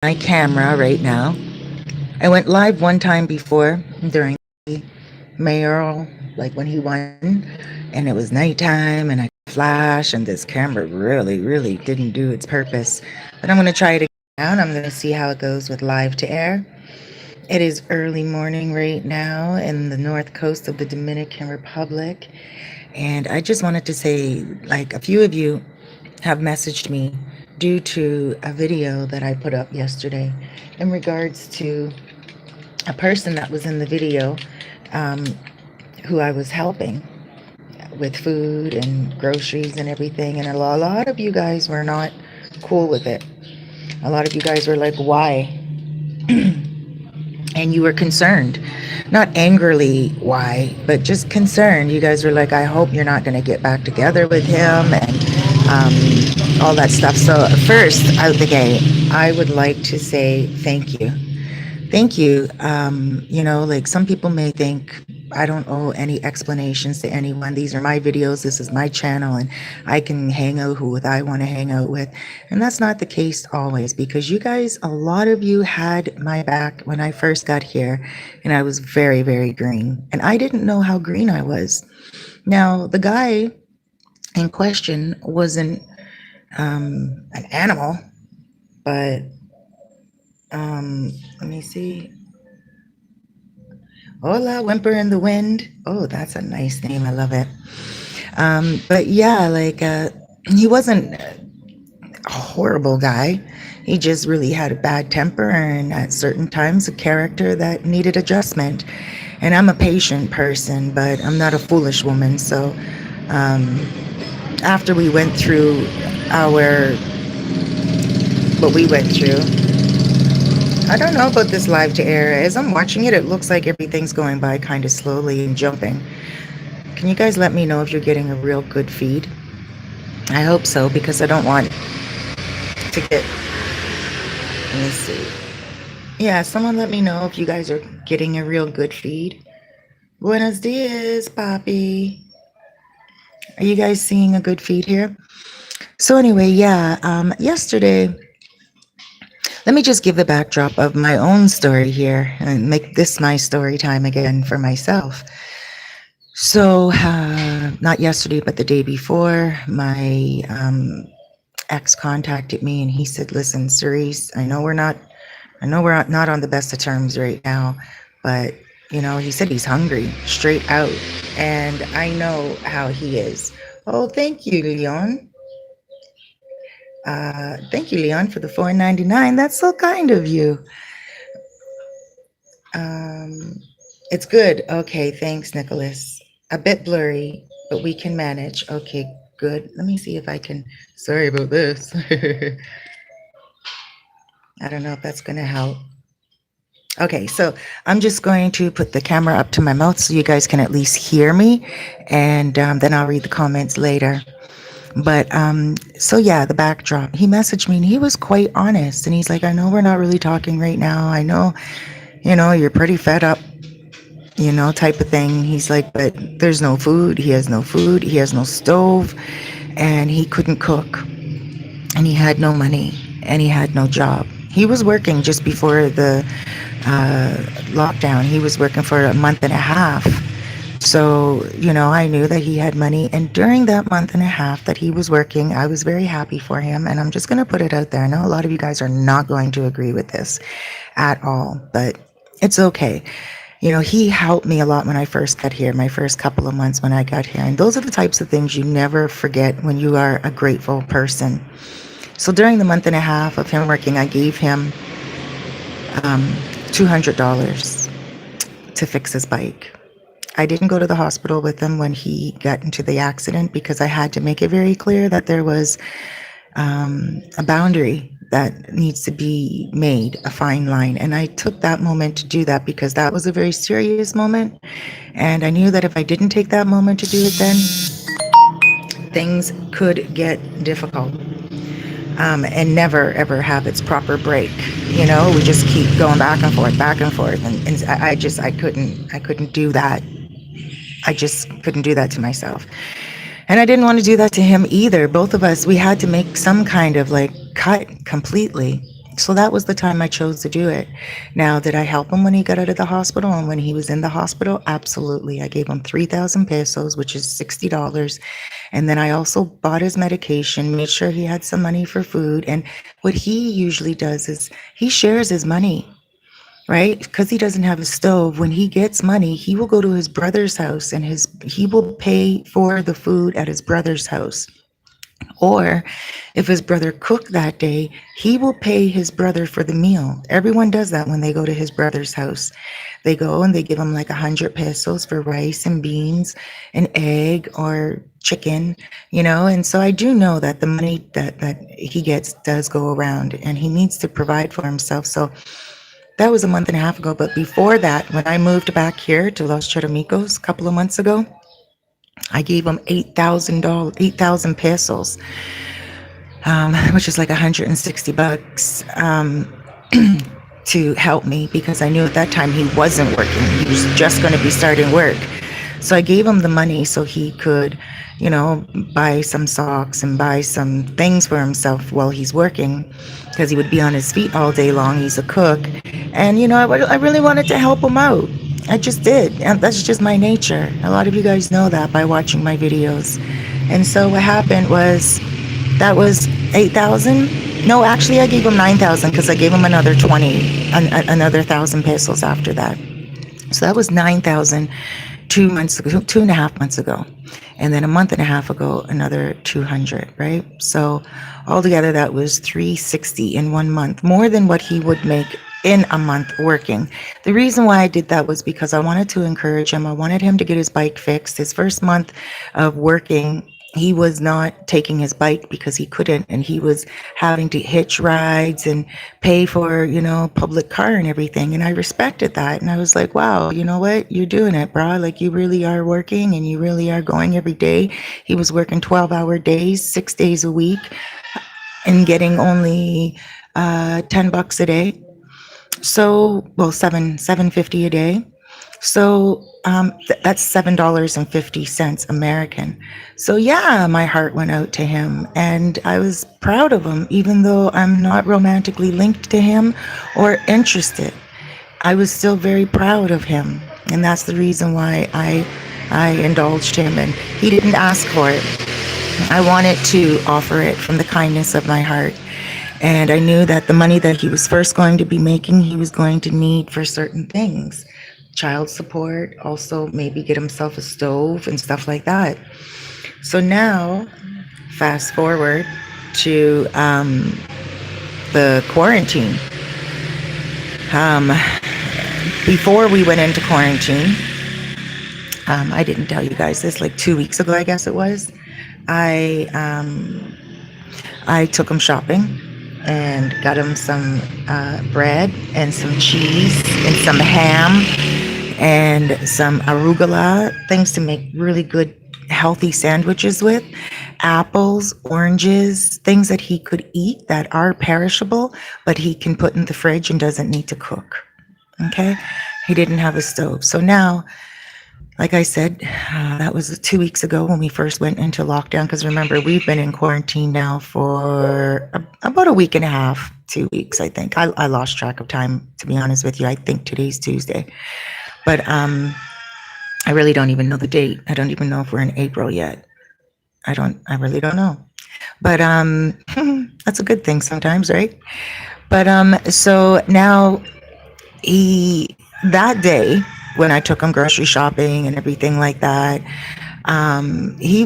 my camera right now. I went live one time before during the mayoral, like when he won, and it was nighttime, and I flash, and this camera really didn't do its purpose. But I'm gonna try it again now, and I'm gonna see how it goes with live to air. It is early morning right now in the north coast of the Dominican Republic, and I just wanted to say, like, a few of you have messaged me due to a video that I put up yesterday in regards to a person that was in the video, um, who I was helping with food and groceries and everything. And a lot of you guys were not cool with it. A lot of you guys were like, why? And you were concerned. Not angrily why, but just concerned. You guys were like, I hope you're not going to get back together with him, and all that stuff. So first out the gate, I would like to say thank you. Thank you. Like, some people may think I don't owe any explanations to anyone. These are my videos. This is my channel, and I can hang out with who I want to hang out with. And that's not the case always, because you guys, a lot of you had my back when I first got here, and I was very green. And I didn't know how green I was. Now, the guy in question wasn't an animal, but let me see. Hola, Whimper in the Wind. Oh, that's a nice name. I love it. But yeah, like, he wasn't a horrible guy. He just really had a bad temper, and at certain times a character that needed adjustment. And I'm a patient person, but I'm not a foolish woman. So after we went through what we went through, I don't know about this live to air. As I'm watching it, it looks like everything's going by kind of slowly and jumping. Can you guys let me know if you're getting a real good feed? I hope so, because I don't want to get... Let me see. Yeah, someone let me know if you guys are getting a real good feed. Buenos dias, papi. Are you guys seeing a good feed here? So anyway, yeah, yesterday... Let me just give the backdrop of my own story here and make this my story time again for myself. So, not yesterday, but the day before, my ex contacted me, and he said, "Listen, Cerise, I know we're not on the best of terms right now, but he said he's hungry, straight out, and I know how he is." Oh, thank you, Leon. Thank you, Leon, for the $4.99. That's so kind of you. It's good. Okay, thanks, Nicholas. A bit blurry, but we can manage. Okay, good. Let me see if I can... Sorry about this. I don't know if that's going to help. Okay, so I'm just going to put the camera up to my mouth so you guys can at least hear me, and then I'll read the comments later. But so yeah, the backdrop. He messaged me, and he was quite honest, and he's like, "I know we're not really talking right now. I know, you're pretty fed up, type of thing." He's like, "But there's no food. He has no food. He has no stove, and he couldn't cook, and he had no money, and he had no job. He was working just before the lockdown. He was working for a month and a half." So, I knew that he had money. And during that month and a half that he was working, I was very happy for him. And I'm just going to put it out there. I know a lot of you guys are not going to agree with this at all, but it's okay. He helped me a lot when I first got here, my first couple of months when I got here. And those are the types of things you never forget when you are a grateful person. So during the month and a half of him working, I gave him $200 to fix his bike. I didn't go to the hospital with him when he got into the accident, because I had to make it very clear that there was a boundary that needs to be made, a fine line. And I took that moment to do that, because that was a very serious moment. And I knew that if I didn't take that moment to do it, then things could get difficult. And never ever have its proper break. We just keep going back and forth, and I couldn't do that. I just couldn't do that to myself. And I didn't want to do that to him either. Both of us, we had to make some kind of cut completely. So that was the time I chose to do it. Now, did I help him when he got out of the hospital and when he was in the hospital? Absolutely. I gave him 3,000 pesos, which is $60. And then I also bought his medication, made sure he had some money for food. And what he usually does is he shares his money, right? Because he doesn't have a stove. When he gets money, he will go to his brother's house and he will pay for the food at his brother's house. Or if his brother cooked that day, he will pay his brother for the meal. Everyone does that when they go to his brother's house. They go and they give him like 100 pesos for rice and beans, an egg or chicken, And so I do know that the money that he gets does go around and he needs to provide for himself. So that was a month and a half ago. But before that, when I moved back here to Los Charamicos a couple of months ago, I gave him $8,000, 8,000 pesos, which is like $160, to help me because I knew at that time he wasn't working. He was just going to be starting work. So I gave him the money so he could, buy some socks and buy some things for himself while he's working because he would be on his feet all day long. He's a cook. And, I really wanted to help him out. I just did. And that's just my nature. A lot of you guys know that by watching my videos. And so what happened was that was 8,000. No, actually I gave him 9,000 because I gave him another 1,000 pesos after that. So that was 9,000 2 months ago, 2.5 months ago. And then a month and a half ago, another 200, right? So altogether that was 360 in 1 month, more than what he would make in a month working. The reason why I did that was because I wanted to encourage him. I wanted him to get his bike fixed. His first month of working, he was not taking his bike because he couldn't, and he was having to hitch rides and pay for, public car and everything. And I respected that. And I was like, wow, you know what? You're doing it, brah. Like you really are working and you really are going every day. He was working 12-hour days, 6 days a week and getting only $10 a day. So, well, 7.50 a day. So that's $7.50 American. So yeah, my heart went out to him and I was proud of him, even though I'm not romantically linked to him or interested. I was still very proud of him. And that's the reason why I indulged him, and he didn't ask for it. I wanted to offer it from the kindness of my heart. And I knew that the money that he was first going to be making, he was going to need for certain things. Child support, also maybe get himself a stove and stuff like that. So now, fast forward to the quarantine. Before we went into quarantine, I didn't tell you guys this, like 2 weeks ago, I guess it was. I took him shopping and got him some bread and some cheese and some ham and some arugula, things to make really good healthy sandwiches with, apples, oranges, things that he could eat that are perishable, but he can put in the fridge and doesn't need to cook. Okay? He didn't have a stove. So now, like I said, that was 2 weeks ago when we first went into lockdown, because remember, we've been in quarantine now for about a week and a half, 2 weeks, I think. I lost track of time, to be honest with you. I think today's Tuesday. But I really don't even know the date. I don't even know if we're in April yet. I really don't know. But that's a good thing sometimes, right? But so now that day when I took him grocery shopping and everything like that, he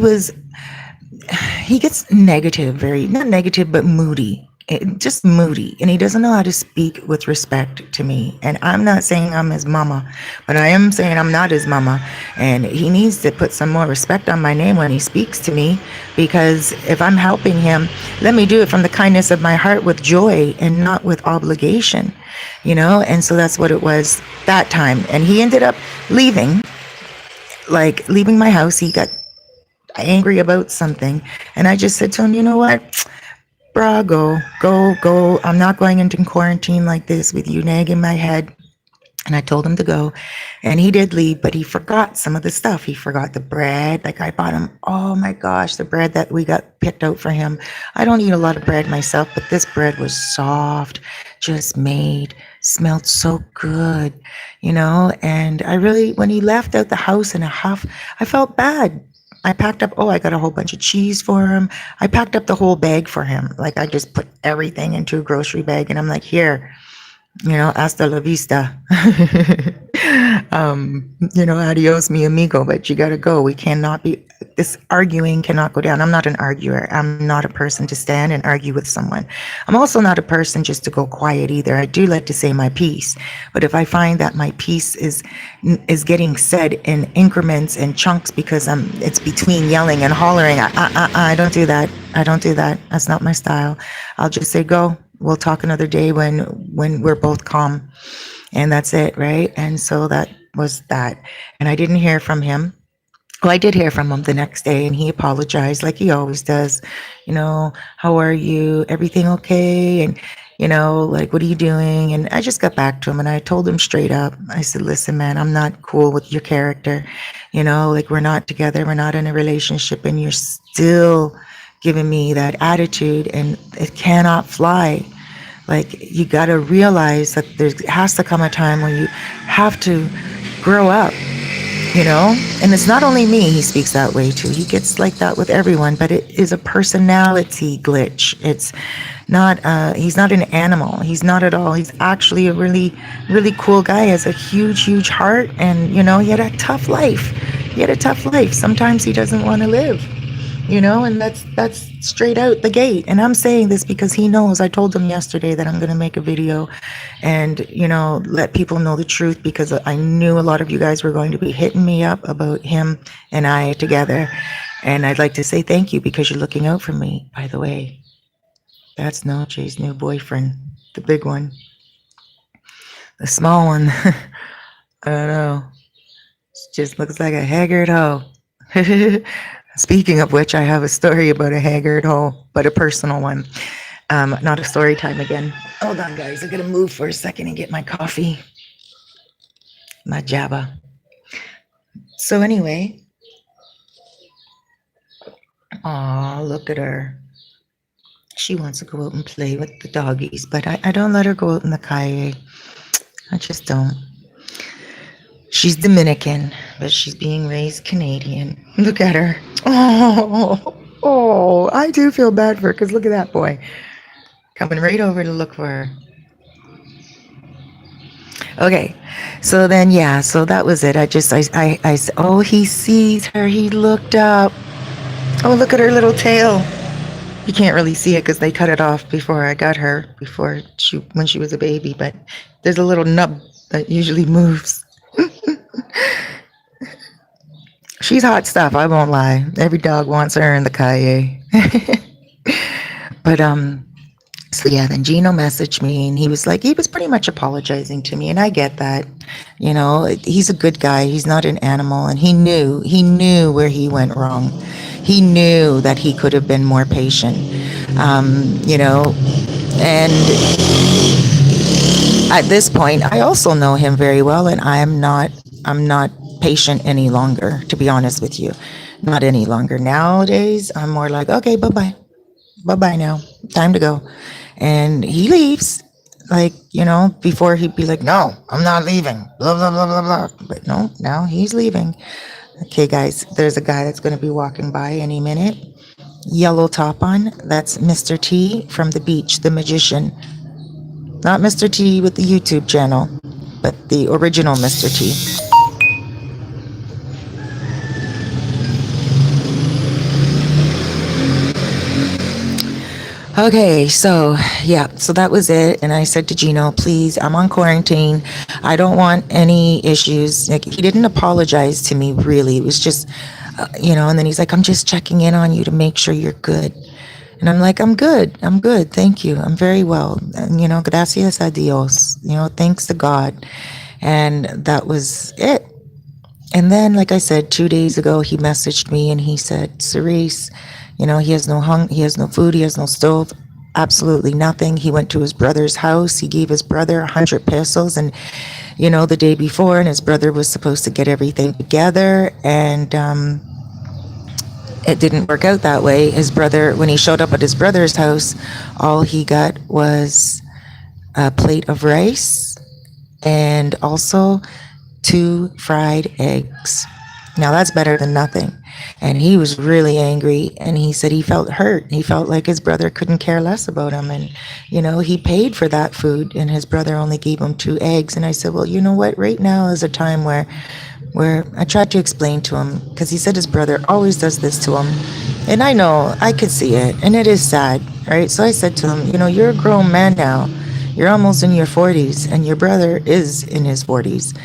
gets negative, not negative, but moody. Just moody, and he doesn't know how to speak with respect to me. And I'm not saying I'm his mama, but I am saying I'm not his mama, and he needs to put some more respect on my name when he speaks to me, because if I'm helping him, let me do it from the kindness of my heart with joy and not with obligation, and so that's what it was that time. And he ended up leaving my house. He got angry about something, and I just said to him, you know what, bruh, go. I'm not going into quarantine like this with you nagging my head. And I told him to go, and he did leave, but he forgot some of the stuff. He forgot the bread. Like I bought him, oh my gosh, the bread that we got picked out for him. I don't eat a lot of bread myself, but this bread was soft, just made, smelled so good, And I really, when he left out the house in a huff, I felt bad. I packed up, I got a whole bunch of cheese for him. I packed up the whole bag for him. Like I just put everything into a grocery bag, and I'm like, here, hasta la vista. Adios, mi amigo, but you got to go. We cannot be, this arguing cannot go down. I'm not an arguer. I'm not a person to stand and argue with someone. I'm also not a person just to go quiet either. I do like to say my piece, but if I find that my piece is getting said in increments and chunks because it's between yelling and hollering, I don't do that. I don't do that. That's not my style. I'll just say, go. We'll talk another day when we're both calm. And that's it, right? And so that was that. And I didn't hear from him. Well, I did hear from him the next day, and he apologized like he always does. How are you? Everything okay? And, like, what are you doing? And I just got back to him, and I told him straight up. I said, listen, man, I'm not cool with your character. Like, we're not together. We're not in a relationship, and you're still giving me that attitude, and it cannot fly. Like, you got to realize that there has to come a time when you have to grow up, and it's not only me he speaks that way to. He gets like that with everyone, but it is a personality glitch. It's not, he's not an animal. He's not at all. He's actually a really, really cool guy. He has a huge, huge heart, and, he had a tough life. Sometimes he doesn't want to live. And that's straight out the gate. And I'm saying this because he knows. I told him yesterday that I'm going to make a video and, let people know the truth, because I knew a lot of you guys were going to be hitting me up about him and I together. And I'd like to say thank you, because you're looking out for me, by the way. That's Noche's new boyfriend, the big one. The small one, I don't know. Just looks like a haggard hoe. Speaking of which, I have a story about a haggard hoe, but a personal one. Not a story time again. Hold on, guys. I'm going to move for a second and get my coffee. My Java. So anyway. Aw, look at her. She wants to go out and play with the doggies, but I don't let her go out in the calle. I just don't. She's Dominican, but she's being raised Canadian. Look at her. Oh, I do feel bad for her, because look at that boy. Coming right over to look for her. Okay, so then, so that was it. I said, oh, he sees her. He looked up. Oh, look at her little tail. You can't really see it because they cut it off before I got her, when she was a baby, but there's a little nub that usually moves. She's hot stuff, I won't lie. Every dog wants her in the calle. But so then Gino messaged me, and he was pretty much apologizing to me, and I get that. He's a good guy. He's not an animal, and he knew where he went wrong. He knew that he could have been more patient. And at this point, I also know him very well, and I'm not patient any longer, to be honest with you. Not any longer. Nowadays, I'm more like, okay, bye-bye. Bye-bye now. Time to go. And he leaves. Before he'd be like, no, I'm not leaving. Blah, blah, blah, blah, blah. But no, now he's leaving. Okay, guys, there's a guy that's going to be walking by any minute. Yellow top on. That's Mr. T from the beach, the magician. Not Mr. T with the YouTube channel, but the original Mr. T. Okay, so that was it. And I said to Gino, please, I'm on quarantine. I don't want any issues. He didn't apologize to me, really. It was just, and then he's like, I'm just checking in on you to make sure you're good. And I'm like, I'm good. Thank you. I'm very well. And, gracias a Dios, thanks to God. And that was it. And then, like I said, 2 days ago, he messaged me and he said, Cerise, he has no food, he has no stove. absolutely nothing. He went to his brother's house. He gave his brother 100 pesos, and the day before, and his brother was supposed to get everything together, and it didn't work out that way. His brother, when he showed up at his brother's house, all he got was a plate of rice and also 2 fried eggs. Now that's better than nothing. And he was really angry, and he said he felt hurt. He felt like his brother couldn't care less about him. And, he paid for that food, and his brother only gave him 2 eggs. And I said, well, you know what? Right now is a time where I tried to explain to him, because he said his brother always does this to him. And I know, I could see it, and it is sad, right? So I said to him, you're a grown man now. You're almost in your 40s, and your brother is in his 40s.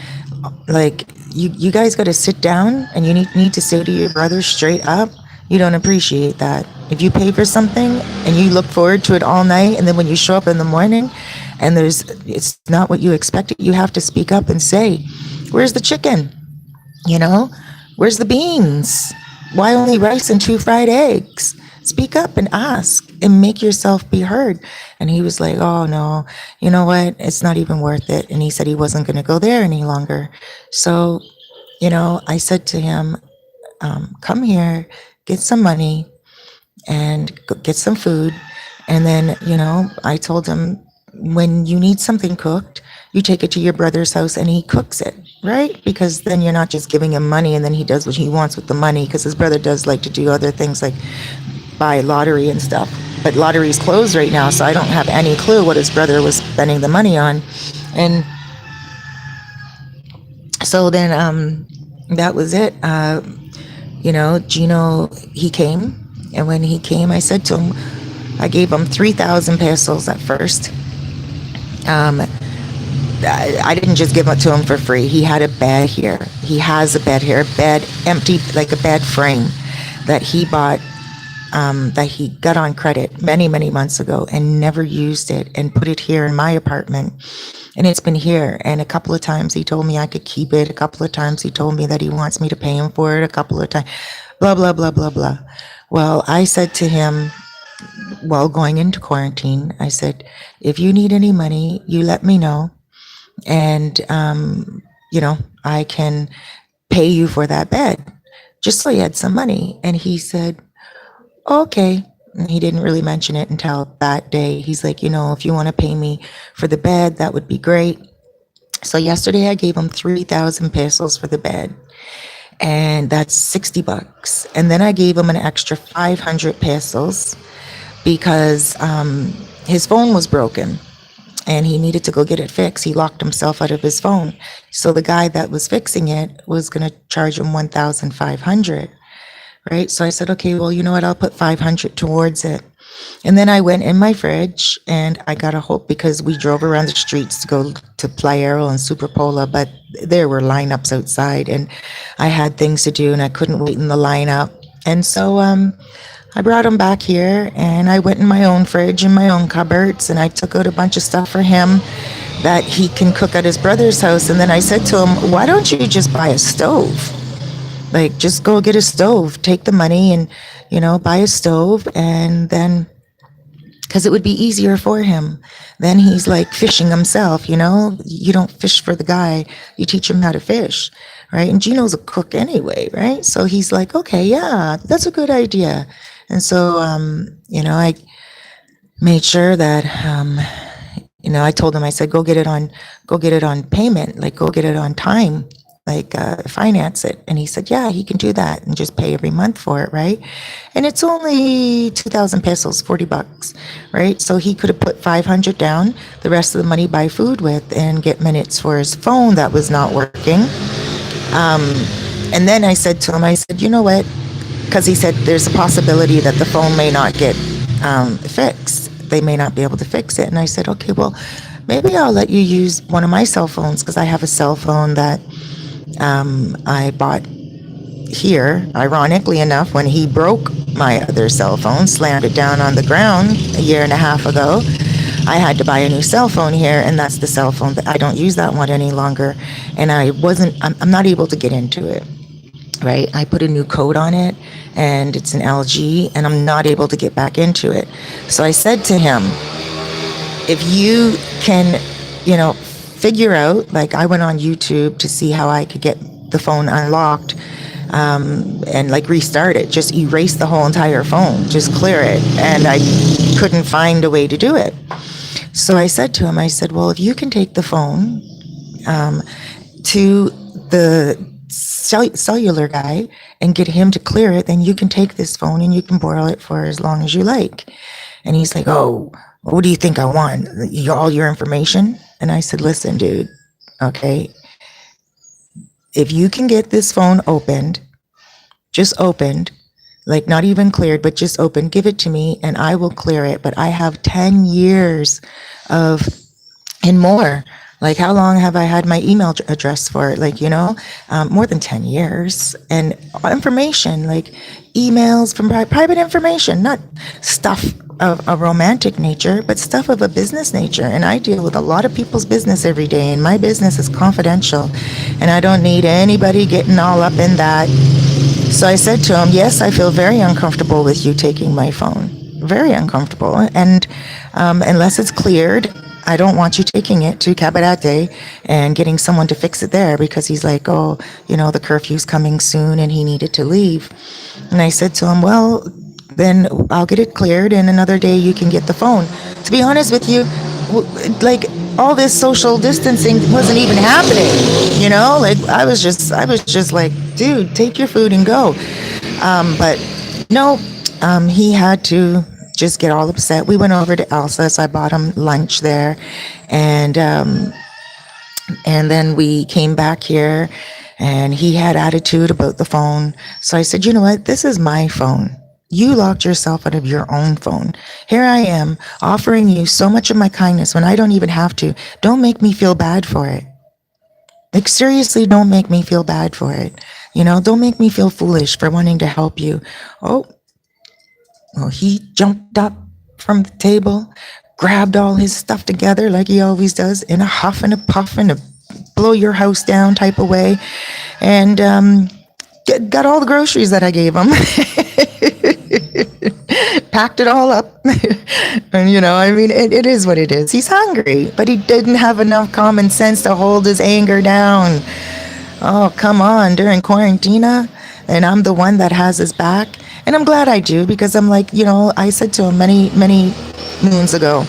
Like, you guys got to sit down, and you need to say to your brother straight up, you don't appreciate that. If you pay for something and you look forward to it all night, and then when you show up in the morning and it's not what you expected, you have to speak up and say, where's the chicken? Where's the beans? Why only rice and 2 fried eggs? Speak up and ask and make yourself be heard. And he was like, oh no, you know what? It's not even worth it. And he said he wasn't going to go there any longer. So, I said to him, come here, get some money and get some food. And then, I told him, when you need something cooked, you take it to your brother's house and he cooks it, right? Because then you're not just giving him money and then he does what he wants with the money, because his brother does like to do other things like buy lottery and stuff. But lottery's closed right now, so I don't have any clue what his brother was spending the money on. And so then that was it. Gino, he came. And when he came, I said to him, I gave him 3,000 pesos at first. I didn't just give it to him for free. He had a bed here. He has a bed here, a bed empty, like a bed frame that he bought, that he got on credit many, many months ago and never used it, and put it here in my apartment. And it's been here. And a couple of times he told me I could keep it. A couple of times he told me that he wants me to pay him for it. A couple of times, blah, blah, blah, blah, blah. Well, I said to him, while going into quarantine, I said, if you need any money, you let me know. And, I can pay you for that bed, just so he had some money. And he said, okay. And he didn't really mention it until that day. He's like, if you want to pay me for the bed, that would be great. So yesterday I gave him 3,000 pesos for the bed, and that's $60. And then I gave him an extra 500 pesos because his phone was broken and he needed to go get it fixed. He locked himself out of his phone. So the guy that was fixing it was going to charge him 1,500. Right? So I said, okay, well, you know what? I'll put 500 towards it. And then I went in my fridge and I got a hope, because we drove around the streets to go to Playero and Superpola, but there were lineups outside and I had things to do and I couldn't wait in the lineup. And so I brought him back here and I went in my own fridge and my own cupboards and I took out a bunch of stuff for him that he can cook at his brother's house. And then I said to him, why don't you just buy a stove? Like, just go get a stove, take the money and, buy a stove. And then, because it would be easier for him. Then he's like fishing himself, you don't fish for the guy, you teach him how to fish, right? And Gino's a cook anyway, right? So he's like, okay, yeah, that's a good idea. And so, I made sure that, I told him, I said, go get it on payment, like go get it on time. Finance it. And he said, yeah, he can do that and just pay every month for it, right? And it's only 2,000 pesos, $40, right? So he could have put 500 down, the rest of the money buy food with and get minutes for his phone that was not working. And then I said to him, I said, you know what? Because he said there's a possibility that the phone may not get fixed. They may not be able to fix it. And I said, okay, well, maybe I'll let you use one of my cell phones, because I have a cell phone that I bought here, ironically enough, when he broke my other cell phone, slammed it down on the ground a year and a half ago. I had to buy a new cell phone here, and that's the cell phone that I don't use that one any longer. And I'm not able to get into it, right? I put a new coat on it and it's an LG and I'm not able to get back into it. So I said to him, if you can, figure out, like I went on YouTube to see how I could get the phone unlocked, and like restart it, just erase the whole entire phone, just clear it. And I couldn't find a way to do it. So I said to him, I said, well, if you can take the phone to the cellular guy and get him to clear it, then you can take this phone and you can borrow it for as long as you like. And he's like, oh, what do you think I want? All your information? And I said, listen, dude, okay, if you can get this phone opened, just opened, like not even cleared, but just opened, give it to me and I will clear it. But I have 10 years of, and more. Like, how long have I had my email address for it? Like, more than 10 years. And information, like emails from private information, not stuff of a romantic nature, but stuff of a business nature. And I deal with a lot of people's business every day, and my business is confidential. And I don't need anybody getting all up in that. So I said to him, yes, I feel very uncomfortable with you taking my phone. Very uncomfortable. And unless it's cleared, I don't want you taking it to Cabarete and getting someone to fix it there, because he's like, oh, the curfew's coming soon and he needed to leave. And I said to him, well, then I'll get it cleared and another day you can get the phone. To be honest with you, like all this social distancing wasn't even happening, like I was just like, dude, take your food and go. But no, he had to just get all upset. We went over to Elsa's. I bought him lunch there, and then we came back here, and he had attitude about the phone. So I said, you know what? This is my phone. You locked yourself out of your own phone. Here I am offering you so much of my kindness when I don't even have to. Don't make me feel bad for it. Like, seriously, don't make me feel bad for it. Don't make me feel foolish for wanting to help you. Oh, well, he jumped up from the table, grabbed all his stuff together like he always does, in a huff and a puff and a blow your house down type of way, and got all the groceries that I gave him. Packed it all up. And it is what it is. He's hungry, but he didn't have enough common sense to hold his anger down. Oh, come on, during quarantina, and I'm the one that has his back. And I'm glad I do, because I'm like, I said to him many moons ago,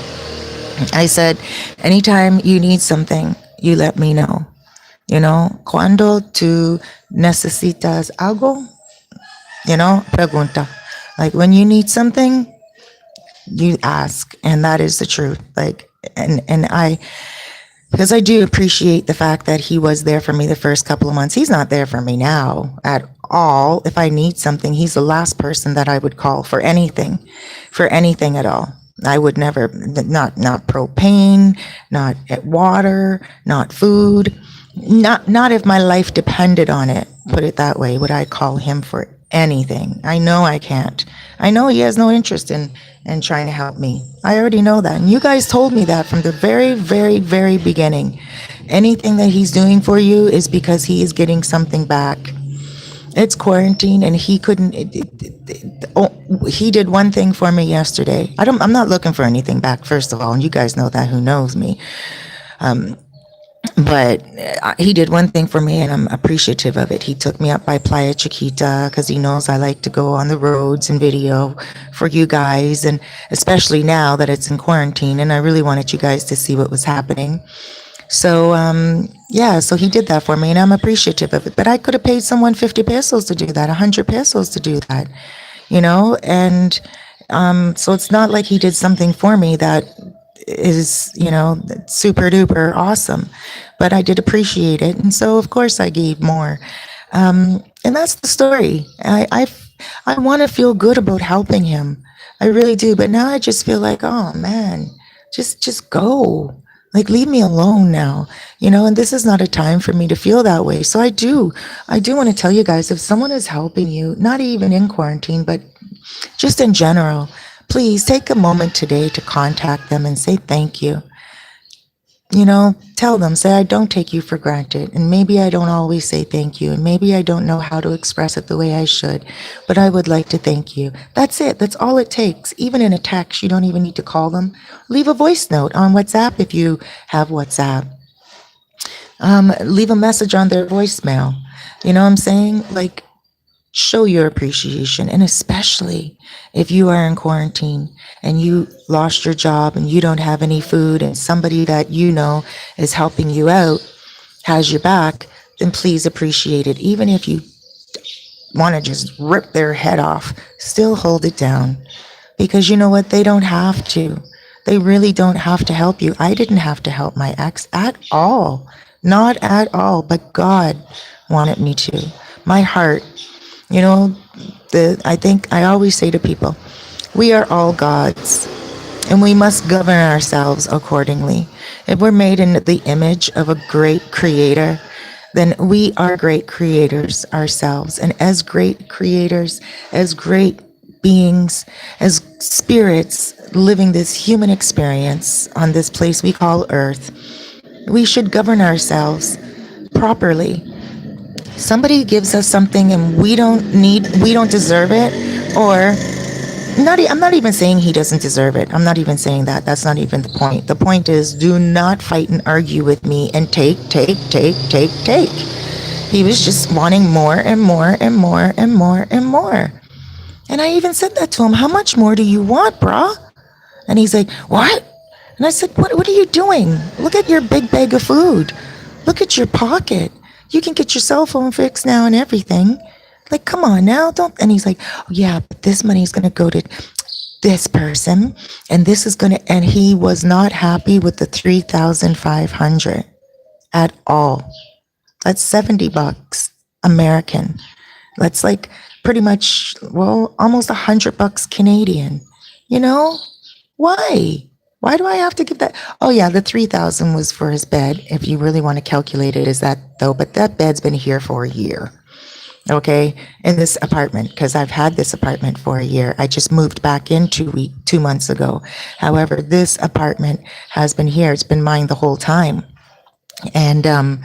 I said, anytime you need something, you let me know. Cuando tú necesitas algo, pregunta. Like, when you need something, you ask, and that is the truth. Like, and because I do appreciate the fact that he was there for me the first couple of months. He's not there for me now at all. If I need something, he's the last person that I would call for anything at all. I would never, not propane, not water, not food, not if my life depended on it, put it that way, would I call him for anything. I know I can't. I know he has no interest in trying to help me. I already know that. And you guys told me that from the very, very, very beginning. Anything that he's doing for you is because he is getting something back. It's quarantine, and he couldn't. He did one thing for me yesterday. I'm not looking for anything back, first of all, and you guys know that, who knows me. But he did one thing for me, and I'm appreciative of it. He took me up by Playa Chiquita because he knows I like to go on the roads and video for you guys, and especially now that it's in quarantine, and I really wanted you guys to see what was happening. So, so he did that for me, and I'm appreciative of it. But I could have paid someone 50 pesos to do that, 100 pesos to do that, and so it's not like he did something for me that is, super duper awesome, but I did appreciate it. And so, of course, I gave more. And that's the story. I want to feel good about helping him. I really do. But now I just feel like, oh man, just go. Like, leave me alone now, and this is not a time for me to feel that way. So I do want to tell you guys, if someone is helping you, not even in quarantine, but just in general, please take a moment today to contact them and say thank you. Tell them, say, I don't take you for granted. And maybe I don't always say thank you. And maybe I don't know how to express it the way I should, but I would like to thank you. That's it. That's all it takes. Even in a text, you don't even need to call them. Leave a voice note on WhatsApp if you have WhatsApp. Leave a message on their voicemail. You know what I'm saying? Like, show your appreciation. And especially if you are in quarantine and you lost your job and you don't have any food and somebody that is helping you out has your back, then please appreciate it. Even if you want to just rip their head off, still hold it down. Because you know what? They don't have to. They really don't have to help you. I didn't have to help my ex at all. Not at all. But God wanted me to. My heart, you know, I think I always say to people, we are all gods and we must govern ourselves accordingly. If we're made in the image of a great creator, then we are great creators ourselves. And as great creators, as great beings, as spirits living this human experience on this place we call Earth, we should govern ourselves properly. Somebody gives us something and we don't deserve it, or I'm not even saying he doesn't deserve it. I'm not even saying that. That's not even the point. The point is, do not fight and argue with me and take. He was just wanting more and more and more and more and more. And I even said that to him. How much more do you want, brah? And he's like, what? And I said, what are you doing? Look at your big bag of food. Look at your pocket. You can get your cell phone fixed now and everything. Like, come on now, don't. And he's like, oh, yeah, but this money is going to go to this person. And this is going to, and he was not happy with the 3,500 at all. That's $70 American. That's like pretty much, well, almost $100 Canadian. You know, why? Why do I have to give that? Oh yeah, the 3,000 was for his bed. If you really want to calculate it as that though, but that bed's been here for a year. Okay, in this apartment, because I've had this apartment for a year. I just moved back in 2 months ago. However, this apartment has been here. It's been mine the whole time. And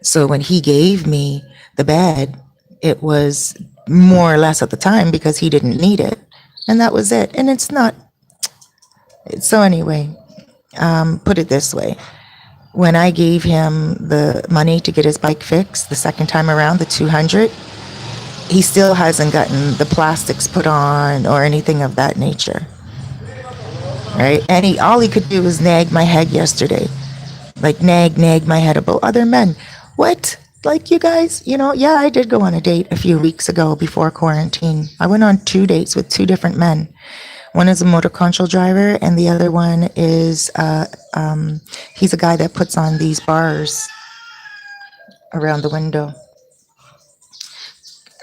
so when he gave me the bed, it was more or less at the time because he didn't need it. And that was it. And it's not. So anyway, put it this way. When I gave him the money to get his bike fixed the second time around, the 200, he still hasn't gotten the plastics put on or anything of that nature. Right? And all he could do was nag my head yesterday. Like nag my head about other men. What? Like, you guys, yeah, I did go on a date a few weeks ago before quarantine. I went on 2 dates with 2 different men. One is a motor control driver, and the other one is he's a guy that puts on these bars around the window.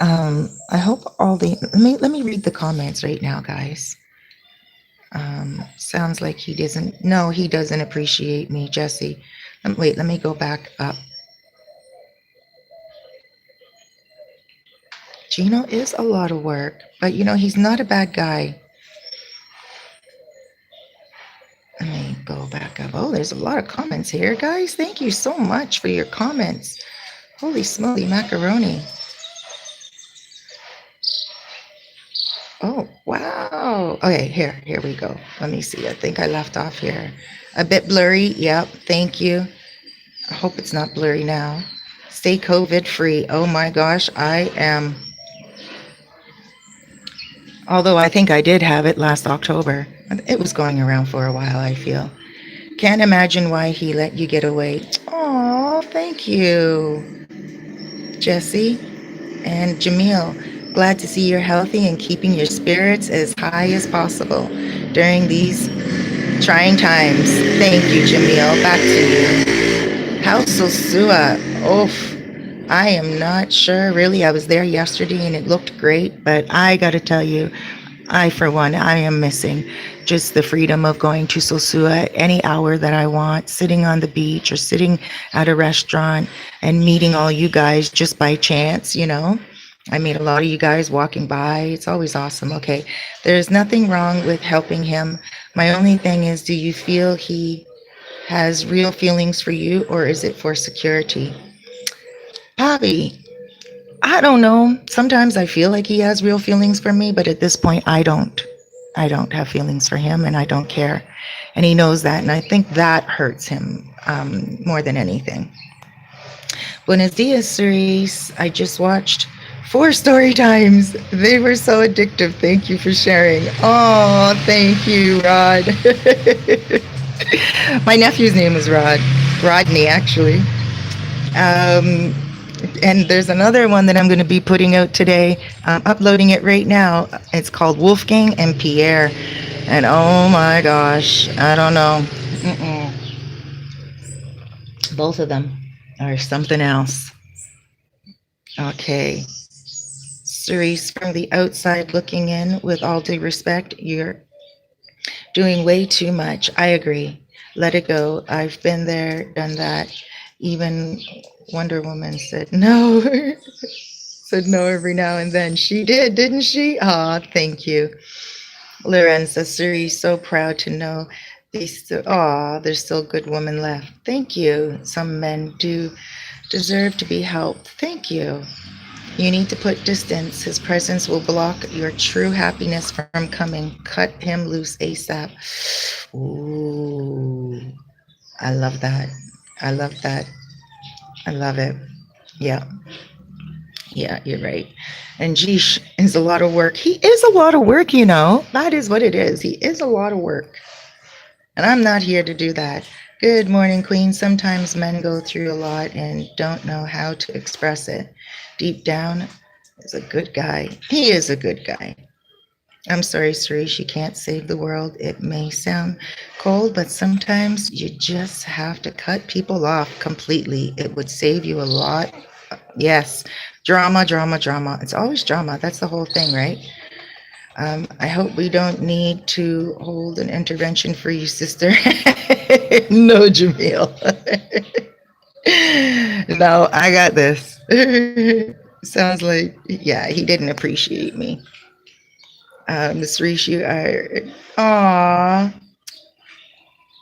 I hope let me read the comments right now, guys. Sounds like he doesn't appreciate me, Jesse. Wait, let me go back up. Gino is a lot of work, but he's not a bad guy. Let me go back up. Oh, there's a lot of comments here, guys. Thank you so much for your comments. Holy smoly macaroni. Oh, wow. Okay, here we go. Let me see. I think I left off here. A bit blurry. Yep, thank you. I hope it's not blurry now. Stay COVID free. Oh my gosh, I am. Although I think I did have it last October. It was going around for a while, I feel. Can't imagine why he let you get away. Oh, thank you, Jesse and Jamil. Glad to see you're healthy and keeping your spirits as high as possible during these trying times. Thank you, Jamil. Back to you. How's Sosua? Oof. I am not sure, really. I was there yesterday and it looked great, but I got to tell you, for one, I am missing just the freedom of going to Sosua any hour that I want, sitting on the beach or sitting at a restaurant and meeting all you guys just by chance, I meet a lot of you guys walking by. It's always awesome. Okay, there's nothing wrong with helping him. My only thing is, do you feel he has real feelings for you, or is it for security? Bobby, I don't know. Sometimes I feel like he has real feelings for me, but at this point, I don't. I don't have feelings for him, and I don't care. And he knows that, and I think that hurts him more than anything. Buenos dias, Cerise. I just watched 4 story times. They were so addictive. Thank you for sharing. Oh, thank you, Rod. My nephew's name is Rod. Rodney, actually. Um, and there's another one that I'm going to be putting out today. I'm uploading it right now. It's called Wolfgang and Pierre. And oh my gosh, I don't know. Mm-mm. Both of them are something else. Okay. Cerise, from the outside looking in, with all due respect, you're doing way too much. I agree. Let it go. I've been there, done that. Even Wonder Woman said no. Said no every now and then. She did, didn't she? Aw, thank you. Lorenza, Cerise, so proud to know there's still good women left. Thank you. Some men do deserve to be helped. Thank you. You need to put distance. His presence will block your true happiness from coming. Cut him loose ASAP. Ooh, I love that. I love that. I love it. Yeah. Yeah, you're right. And geesh is a lot of work. He is a lot of work, you know. That is what it is. He is a lot of work. And I'm not here to do that. Good morning, Queen. Sometimes men go through a lot and don't know how to express it. Deep down, is a good guy. He is a good guy. I'm sorry, Cerise, you can't save the world. It may sound cold, but sometimes you just have to cut people off completely. It would save you a lot. Yes, drama, drama, drama. It's always drama. That's the whole thing, right? I hope we don't need to hold an intervention for you, sister. No, Jamil. No, I got this. Sounds like, yeah, he didn't appreciate me. Miss Reese, you are, aw,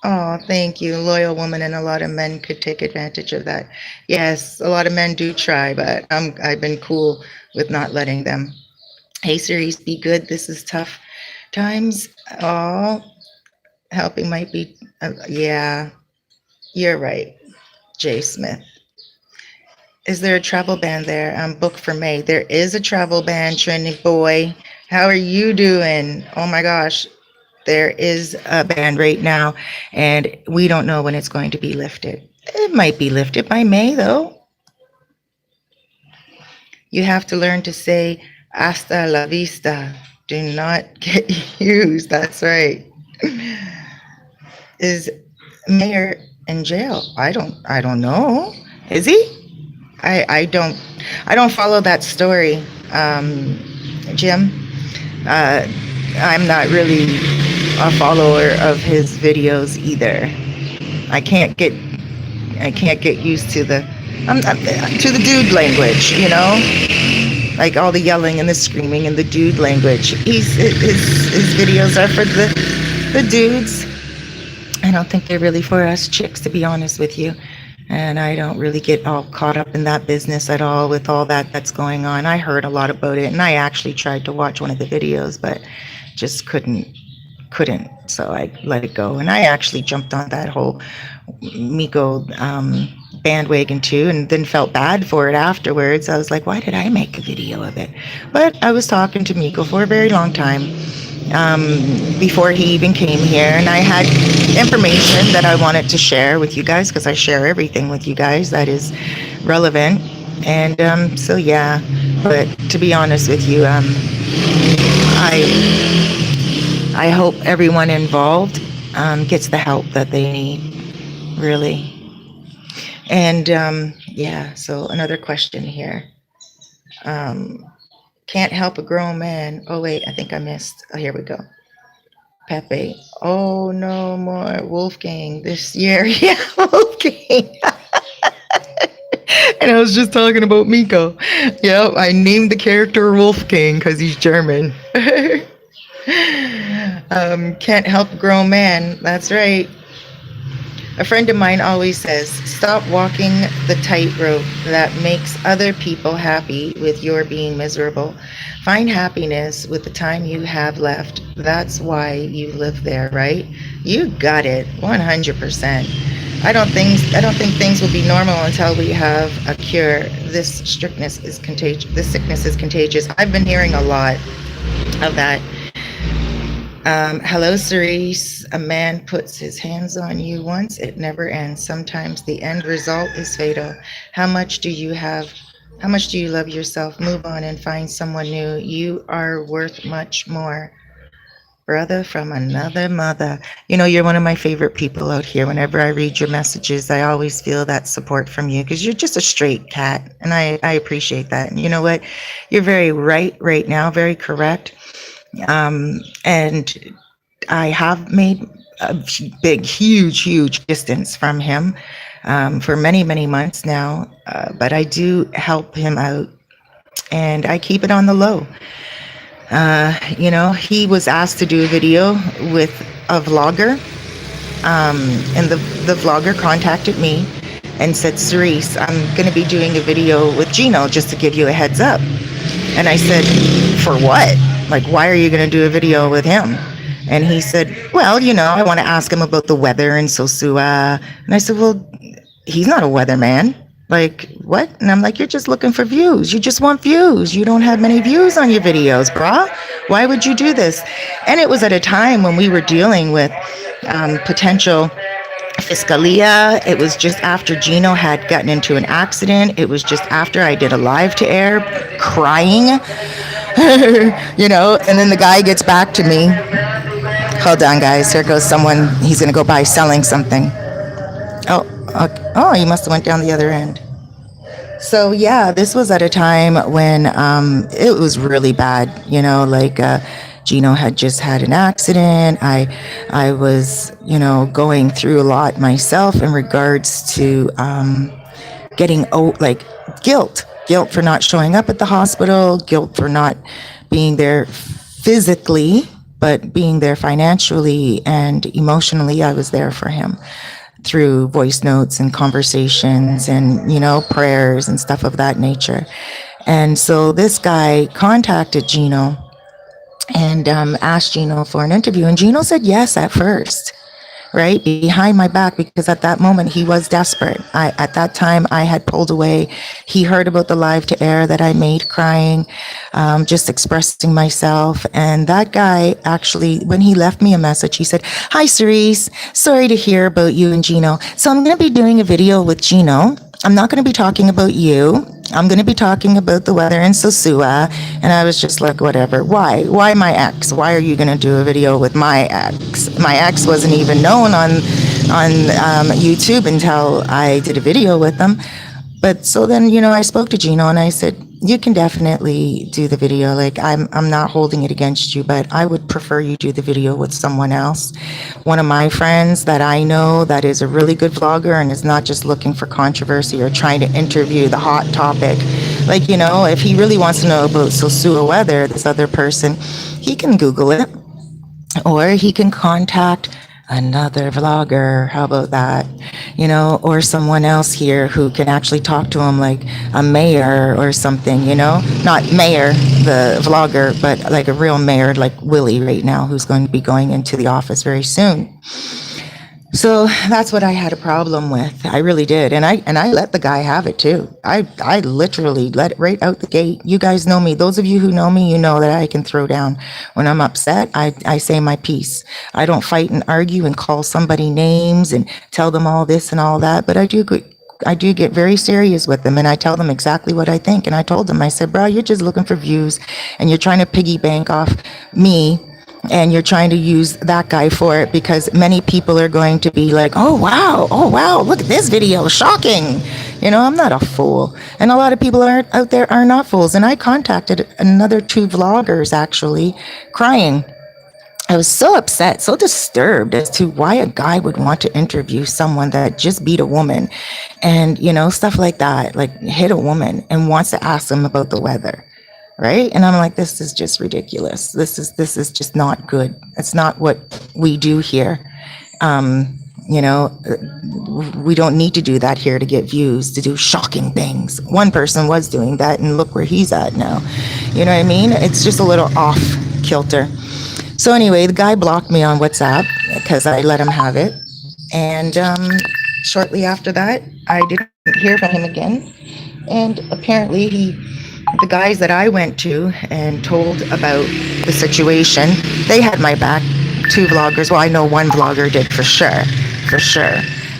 oh, thank you. Loyal woman, and a lot of men could take advantage of that. Yes, a lot of men do try, but I've been cool with not letting them. Hey, Cerise, be good. This is tough times. Oh, helping might be, yeah, you're right, Jay Smith. Is there a travel ban there? I'm booked for May. There is a travel ban, Trinity boy. How are you doing? Oh my gosh. There is a ban right now, and we don't know when it's going to be lifted. It might be lifted by May, though. You have to learn to say hasta la vista. Do not get used. That's right. Is Mayor in jail? I don't know. Is he? I don't follow that story, Jim. I'm not really a follower of his videos either. I can't get used to the dude language, you know, like all the yelling and the screaming and the dude language. His videos are for the dudes. I don't think they're really for us chicks, to be honest with you. And I don't really get all caught up in that business at all with all that's going on. I heard a lot about it, and I actually tried to watch one of the videos, but just couldn't. So I let it go. And I actually jumped on that whole Miko bandwagon too, and then felt bad for it afterwards. I was like, why did I make a video of it? But I was talking to Miko for a very long time, before he even came here, and I had information that I wanted to share with you guys, because I share everything with you guys that is relevant. And so yeah, but to be honest with you, I hope everyone involved gets the help that they need, really. And yeah, so another question here. Can't help a grown man. Oh wait, I think I missed. Oh, here we go. Pepe. Oh, no more Wolfgang this year. Yeah, Wolfgang. And I was just talking about Miko. Yep, I named the character Wolfgang because he's German. Can't help a grown man. That's right. A friend of mine always says, stop walking the tightrope that makes other people happy with your being miserable. Find happiness with the time you have left. That's why you live there, right? You got it, 100%. I don't think things will be normal until we have a cure. This strictness is contagious. This sickness is contagious. I've been hearing a lot of that. Hello, Cerise. A man puts his hands on you once, it never ends. Sometimes the end result is fatal. How much do you have? How much do you love yourself? Move on and find someone new. You are worth much more. Brother from another mother. You know, you're one of my favorite people out here. Whenever I read your messages, I always feel that support from you because you're just a straight cat. And I appreciate that. And you know what? You're very right now, very correct. And I have made a big, huge distance from him for many months now. But I do help him out and I keep it on the low. You know, he was asked to do a video with a vlogger, and the vlogger contacted me and said, Cerise, I'm going to be doing a video with Gino just to give you a heads up. And I said, for what? Like, why are you going to do a video with him? And he said, well, you know, I want to ask him about the weather in Sosua. And I said, well, he's not a weatherman. Like, what? And I'm like, you're just looking for views. You just want views. You don't have many views on your videos, brah. Why would you do this? And it was at a time when we were dealing with potential Fiscalia. It was just after Gino had gotten into an accident. It was just after I did a live to air crying, you know, and then the guy gets back to me. Hold on, guys. Here goes someone. He's going to go by selling something. Oh, okay. Oh, he must have went down the other end. So yeah, this was at a time when it was really bad, you know, like Gino had just had an accident. I was, you know, going through a lot myself in regards to getting like guilt for not showing up at the hospital, guilt for not being there physically, but being there financially and emotionally. I was there for him through voice notes and conversations and, you know, prayers and stuff of that nature. And so this guy contacted Gino and asked Gino for an interview. And Gino said yes at first, right? Behind my back, because at that moment he was desperate. At that time I had pulled away. He heard about the live to air that I made crying, just expressing myself. And that guy actually, when he left me a message, he said, hi Cerise, sorry to hear about you and Gino. So I'm going to be doing a video with Gino. I'm not going to be talking about you. I'm going to be talking about the weather in Sosua. And I was just like, whatever. Why my ex? Why are you going to do a video with my ex? My ex wasn't even known on YouTube until I did a video with them. But so then, you know, I spoke to Gino and I said, you can definitely do the video. Like, I'm not holding it against you, but I would prefer you do the video with someone else. One of my friends that I know that is a really good vlogger and is not just looking for controversy or trying to interview the hot topic. Like, you know, if he really wants to know about Sosua weather, this other person, he can Google it, or he can contact another vlogger. How about that? You know, or someone else here who can actually talk to him, like a mayor or something, you know, not Mayor, the vlogger, but like a real mayor, like Willie right now, who's going to be going into the office very soon. So that's what I had a problem with. I really did. And I let the guy have it too. I literally let it right out the gate. You guys know me. Those of you who know me, you know that I can throw down. When I'm upset, I say my piece. I don't fight and argue and call somebody names and tell them all this and all that. But I do get very serious with them, and I tell them exactly what I think. And I told them, I said, bro, you're just looking for views and you're trying to piggy bank off me. And you're trying to use that guy for it because many people are going to be like, oh, wow, look at this video, shocking. You know, I'm not a fool. And a lot of people out there are not fools. And I contacted another 2 vloggers, actually, crying. I was so upset, so disturbed as to why a guy would want to interview someone that just beat a woman and, you know, stuff like that, like hit a woman and wants to ask them about the weather. Right? And I'm like, this is just ridiculous. This is just not good. It's not what we do here. You know, we don't need to do that here to get views, to do shocking things. One person was doing that, and look where he's at now. You know what I mean? It's just a little off kilter. So anyway, the guy blocked me on WhatsApp because I let him have it. And shortly after that, I didn't hear from him again. And apparently the guys that I went to and told about the situation, they had my back. 2 vloggers. Well, I know one vlogger did for sure.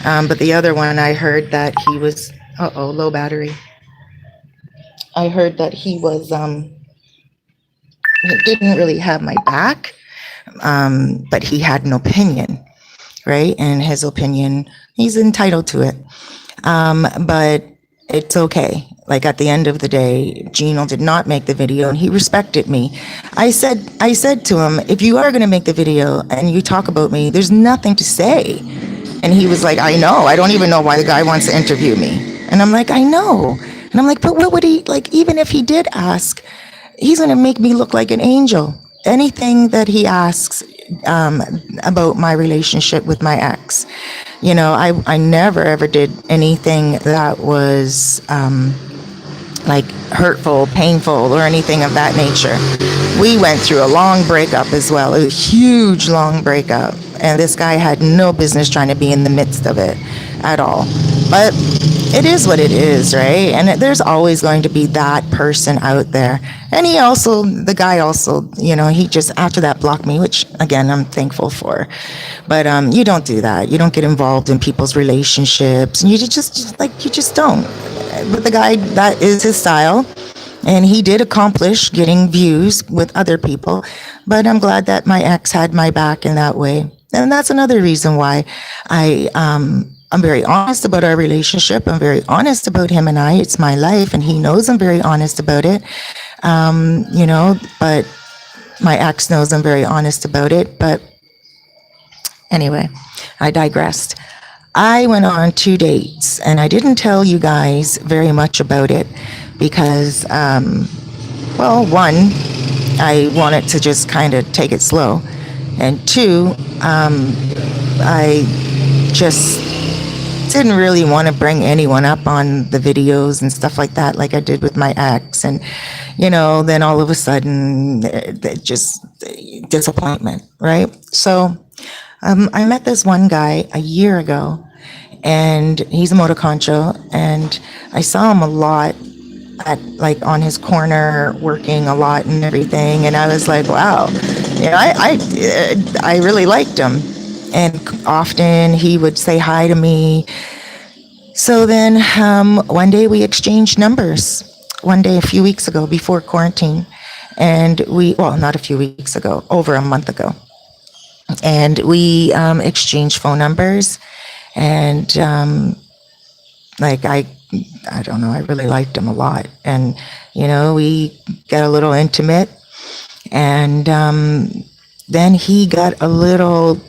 But the other one, I heard that he was, low battery. I heard that he was, didn't really have my back, but he had an opinion, right? And his opinion, he's entitled to it. But it's okay. Like at the end of the day, Gino did not make the video and he respected me. I said to him, if you are going to make the video and you talk about me, there's nothing to say. And he was like, I know. I don't even know why the guy wants to interview me. And I'm like, I know. And I'm like, but what would he, like, even if he did ask, he's going to make me look like an angel. Anything that he asks about my relationship with my ex, you know, I never ever did anything that was like hurtful, painful, or anything of that nature. We went through a long breakup as well, a huge long breakup. And this guy had no business trying to be in the midst of it at all. But it is what it is, right? And there's always going to be that person out there. And the guy also, you know, he just after that blocked me, which again, I'm thankful for. But you don't do that. You don't get involved in people's relationships. And you just don't. But the guy, that is his style. And he did accomplish getting views with other people. But I'm glad that my ex had my back in that way. And that's another reason why I'm very honest about our relationship. I'm very honest about him and I. It's my life, and he knows I'm very honest about it. You know, but my ex knows I'm very honest about it. But anyway, I digressed. I went on 2 dates, and I didn't tell you guys very much about it because, well, one, I wanted to just kind of take it slow. And 2, I just didn't really want to bring anyone up on the videos and stuff like that, like I did with my ex. And, you know, then all of a sudden, just disappointment, right? So I met this one guy a year ago, and he's a motor concho, and I saw him a lot at like on his corner working a lot and everything, and I was like, wow, you know, I really liked him, and often he would say hi to me. So then one day we exchanged numbers. One day a few weeks ago before quarantine, and not a few weeks ago, over a month ago, and we exchanged phone numbers. And like I don't know, I really liked him a lot. And, you know, we got a little intimate. And then he got a little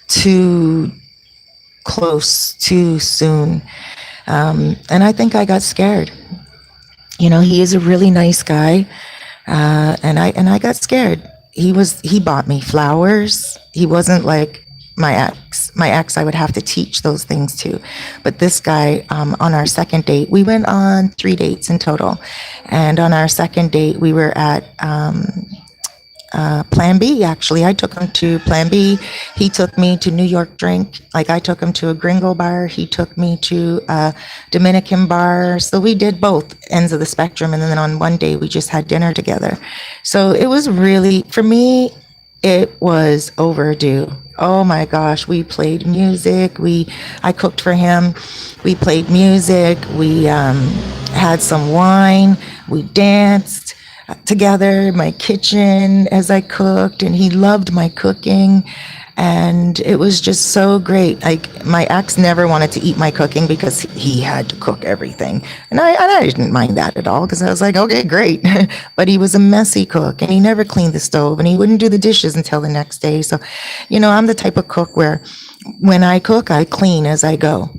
too close too soon. And I think I got scared. You know, he is a really nice guy. And I got scared. He bought me flowers. He wasn't like my ex, I would have to teach those things to. But this guy, on our second date, we went on 3 dates in total. And on our second date, we were at Plan B, actually. I took him to Plan B. He took me to New York Drink. Like, I took him to a gringo bar. He took me to a Dominican bar. So we did both ends of the spectrum. And then on one day, we just had dinner together. So it was really, for me, it was overdue. Oh my gosh, we played music. I cooked for him. We played music. We had some wine. We danced together in my kitchen as I cooked, and he loved my cooking. And it was just so great. Like, my ex never wanted to eat my cooking because he had to cook everything. And I didn't mind that at all, because I was like, okay, great. But he was a messy cook, and he never cleaned the stove, and he wouldn't do the dishes until the next day. So, you know, I'm the type of cook where when I cook, I clean as I go.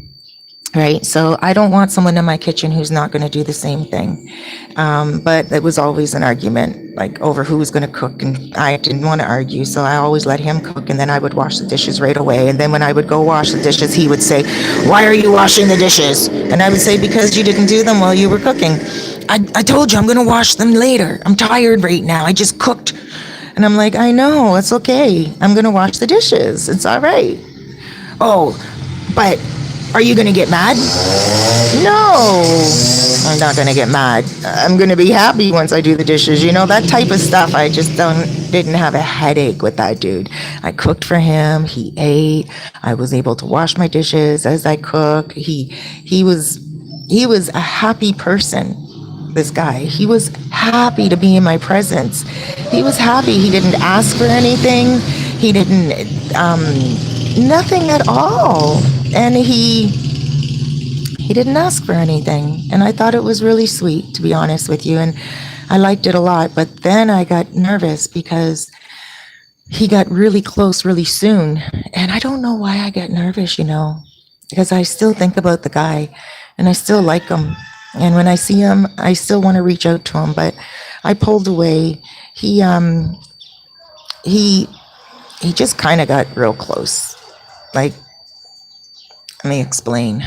right? So I don't want someone in my kitchen who's not going to do the same thing. But it was always an argument, like over who was going to cook, and I didn't want to argue, so I always let him cook, and then I would wash the dishes right away. And then when I would go wash the dishes, he would say, "Why are you washing the dishes?" And I would say, "Because you didn't do them while you were cooking." I told you I'm going to wash them later. I'm tired right now. I just cooked. And I'm like, I know, it's okay. I'm going to wash the dishes. It's all right. Oh, but are you going to get mad? No, I'm not going to get mad. I'm going to be happy once I do the dishes. You know, that type of stuff. I just didn't have a headache with that dude. I cooked for him. He ate. I was able to wash my dishes as I cook. He was a happy person. This guy, he was happy to be in my presence. He was happy. He didn't ask for anything. He didn't, nothing at all. And he didn't ask for anything. And I thought it was really sweet, to be honest with you. And I liked it a lot. But then I got nervous because he got really close really soon. And I don't know why I got nervous, because I still think about the guy and I still like him. And when I see him, I still want to reach out to him, but I pulled away. He just kind of got real close. Like, let me explain.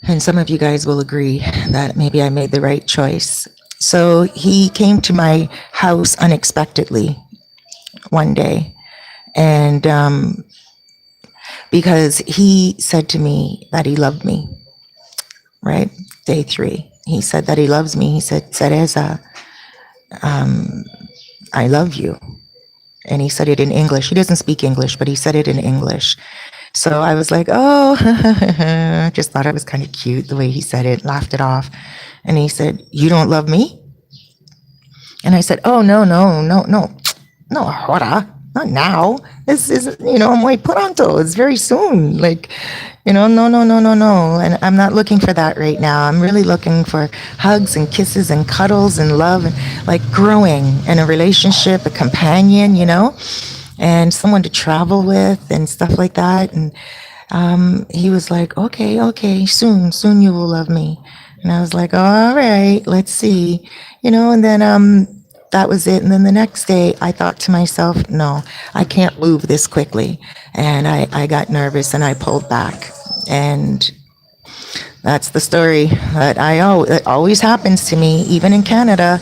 And some of you guys will agree that maybe I made the right choice. So he came to my house unexpectedly one day. And because he said to me that he loved me, right? Day 3. He said that he loves me. He said, "Teresa, I love you." And he said it in English. He doesn't speak English, but he said it in English. So I was like, oh, just thought it was kind of cute the way he said it, laughed it off. And he said, "You don't love me?" And I said, "Oh, no, ahora, not now. This is, muy pronto. It's very soon. Like, no. And I'm not looking for that right now. I'm really looking for hugs and kisses and cuddles and love and like growing in a relationship, a companion, and someone to travel with and stuff like that." And he was like, okay, soon you will love me. And I was like, all right, let's see, and then that was it. And then the next day I thought to myself, no, I can't move this quickly. And I got nervous and I pulled back. And that's the story that it always happens to me, even in Canada.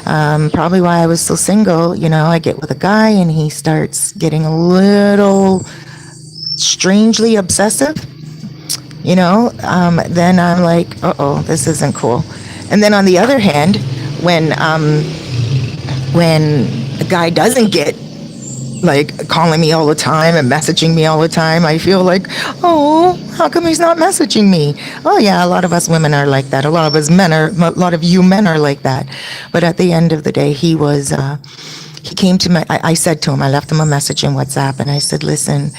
Probably why I was so single. I get with a guy and he starts getting a little strangely obsessive. Then I'm like, uh-oh, this isn't cool. And then on the other hand, when a guy doesn't get like calling me all the time and messaging me all the time, I feel like, oh, how come he's not messaging me? Oh yeah, a lot of us women are like that. A lot of you men are like that. But at the end of the day, he came to I said to him, I left him a message in WhatsApp and I said, listen,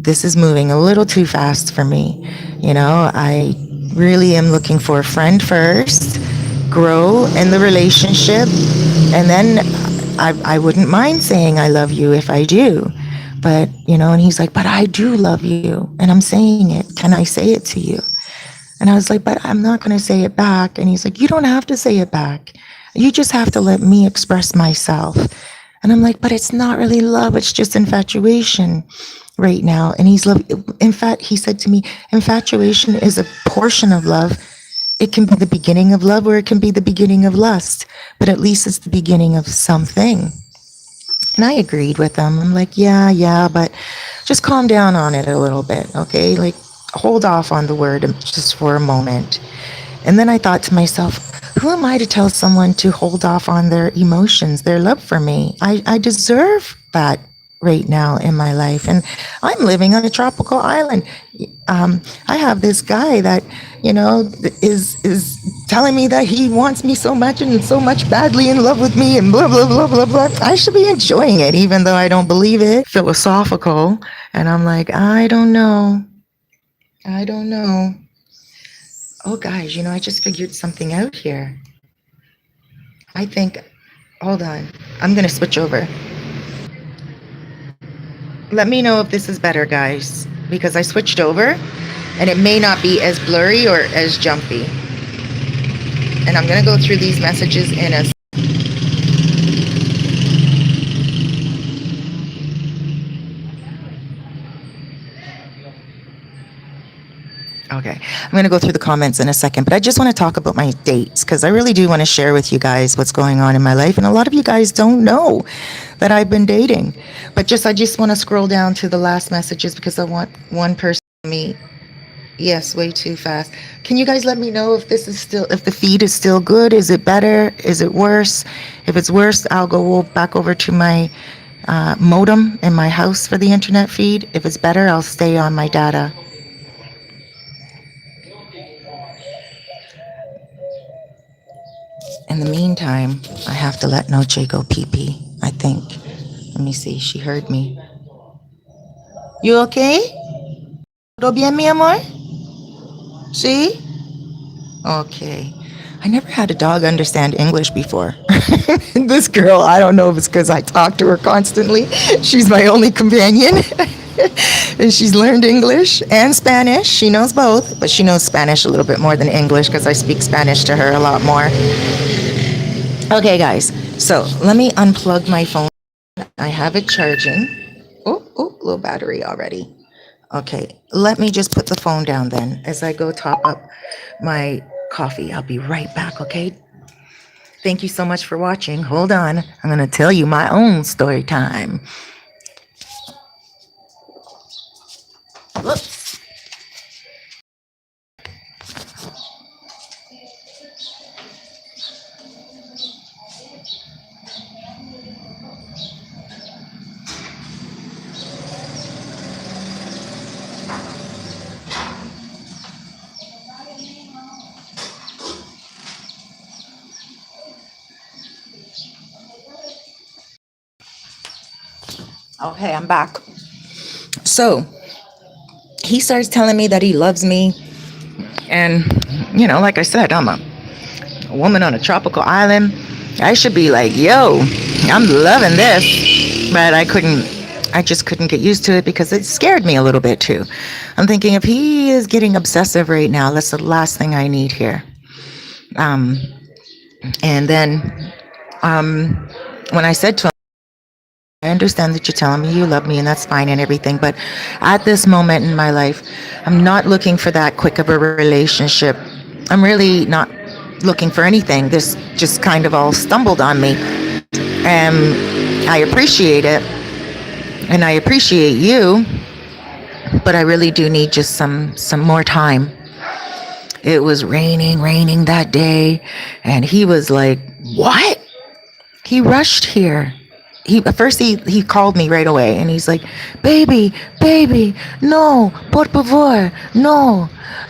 this is moving a little too fast for me. I really am looking for a friend first, grow in the relationship, and then I wouldn't mind saying I love you if I do. But, and he's like, but I do love you. And I'm saying it. Can I say it to you? And I was like, but I'm not going to say it back. And he's like, you don't have to say it back. You just have to let me express myself. And I'm like, but it's not really love. It's just infatuation right now. And in fact, he said to me, infatuation is a portion of love. It can be the beginning of love or it can be the beginning of lust, but at least it's the beginning of something. And I agreed with him. I'm like, yeah, but just calm down on it a little bit, okay? Like, hold off on the word just for a moment. And then I thought to myself, who am I to tell someone to hold off on their emotions, their love for me? I deserve that right now in my life. And I'm living on a tropical island. I have this guy that, is telling me that he wants me so much and so much badly in love with me and blah, blah, blah, blah, blah. I should be enjoying it, even though I don't believe it. Philosophical. And I'm like, I don't know. Oh, guys, I just figured something out here. Hold on. I'm going to switch over. Let me know if this is better, guys, because I switched over and it may not be as blurry or as jumpy. And I'm going to go through these messages in a... Okay, I'm going to go through the comments in a second, but I just want to talk about my dates because I really do want to share with you guys what's going on in my life. And a lot of you guys don't know that I've been dating, but I just want to scroll down to the last messages because I want one person to meet. Yes, way too fast. Can you guys let me know if if the feed is still good? Is it better? Is it worse? If it's worse, I'll go back over to my modem in my house for the internet feed. If it's better, I'll stay on my data. In the meantime, I have to let Noche go pee-pee, I think. Let me see. She heard me. You okay? ¿Todo bien, mi amor? See? Okay. I never had a dog understand English before. This girl, I don't know if it's because I talk to her constantly. She's my only companion. And she's learned English and Spanish. She knows both, but she knows Spanish a little bit more than English because I speak Spanish to her a lot more. Okay, guys. So let me unplug my phone. I have it charging. Oh, low battery already. Okay, let me just put the phone down then as I go top up my coffee. I'll be right back, okay? Thank you so much for watching. Hold on. I'm going to tell you my own story time. Whoops. Okay, I'm back. So he starts telling me that he loves me. And, like I said, I'm a woman on a tropical island. I should be like, yo, I'm loving this. But I just couldn't get used to it because it scared me a little bit too. I'm thinking if he is getting obsessive right now, that's the last thing I need here. And then when I said to him, I understand that you're telling me you love me and that's fine and everything, but at this moment in my life, I'm not looking for that quick of a relationship. I'm really not looking for anything. This just kind of all stumbled on me. And I appreciate it. And I appreciate you, but I really do need just some more time. It was raining that day, and he was like, what? He rushed here. First he called me right away, and he's like, baby, no, por favor, no.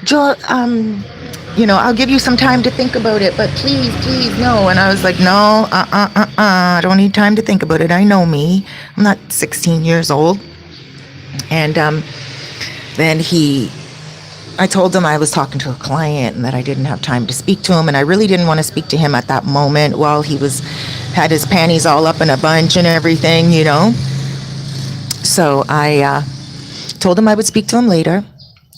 I'll give you some time to think about it, but please, no. And I was like, no, I don't need time to think about it. I know me. I'm not 16 years old. And then I told him I was talking to a client and that I didn't have time to speak to him, and I really didn't want to speak to him at that moment while he had his panties all up in a bunch and everything, So I told him I would speak to him later,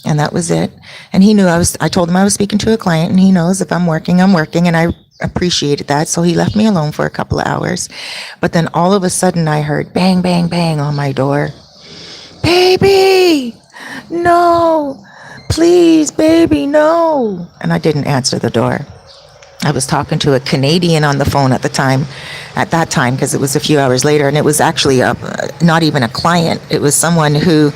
and that was it. And he knew I told him I was speaking to a client, and he knows if I'm working, and I appreciated that. So he left me alone for a couple of hours. But then all of a sudden I heard bang, bang, bang on my door. Baby, no. Please, baby, no. And I didn't answer the door. I was talking to a Canadian on the phone at that time, because it was a few hours later, and it was actually not even a client. It was someone who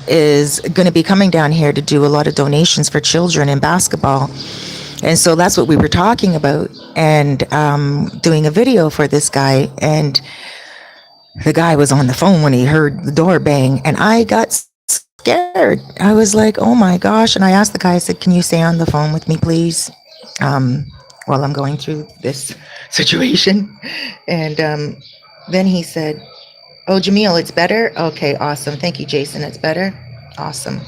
is going to be coming down here to do a lot of donations for children in basketball. And so that's what we were talking about, and doing a video for this guy. And the guy was on the phone when he heard the door bang, and I got scared. I was like, oh my gosh. And I asked the guy, I said, can you stay on the phone with me, please? While I'm going through this situation. And then he said, oh, Jamil, it's better? Okay, awesome. Thank you, Jason. It's better? Awesome.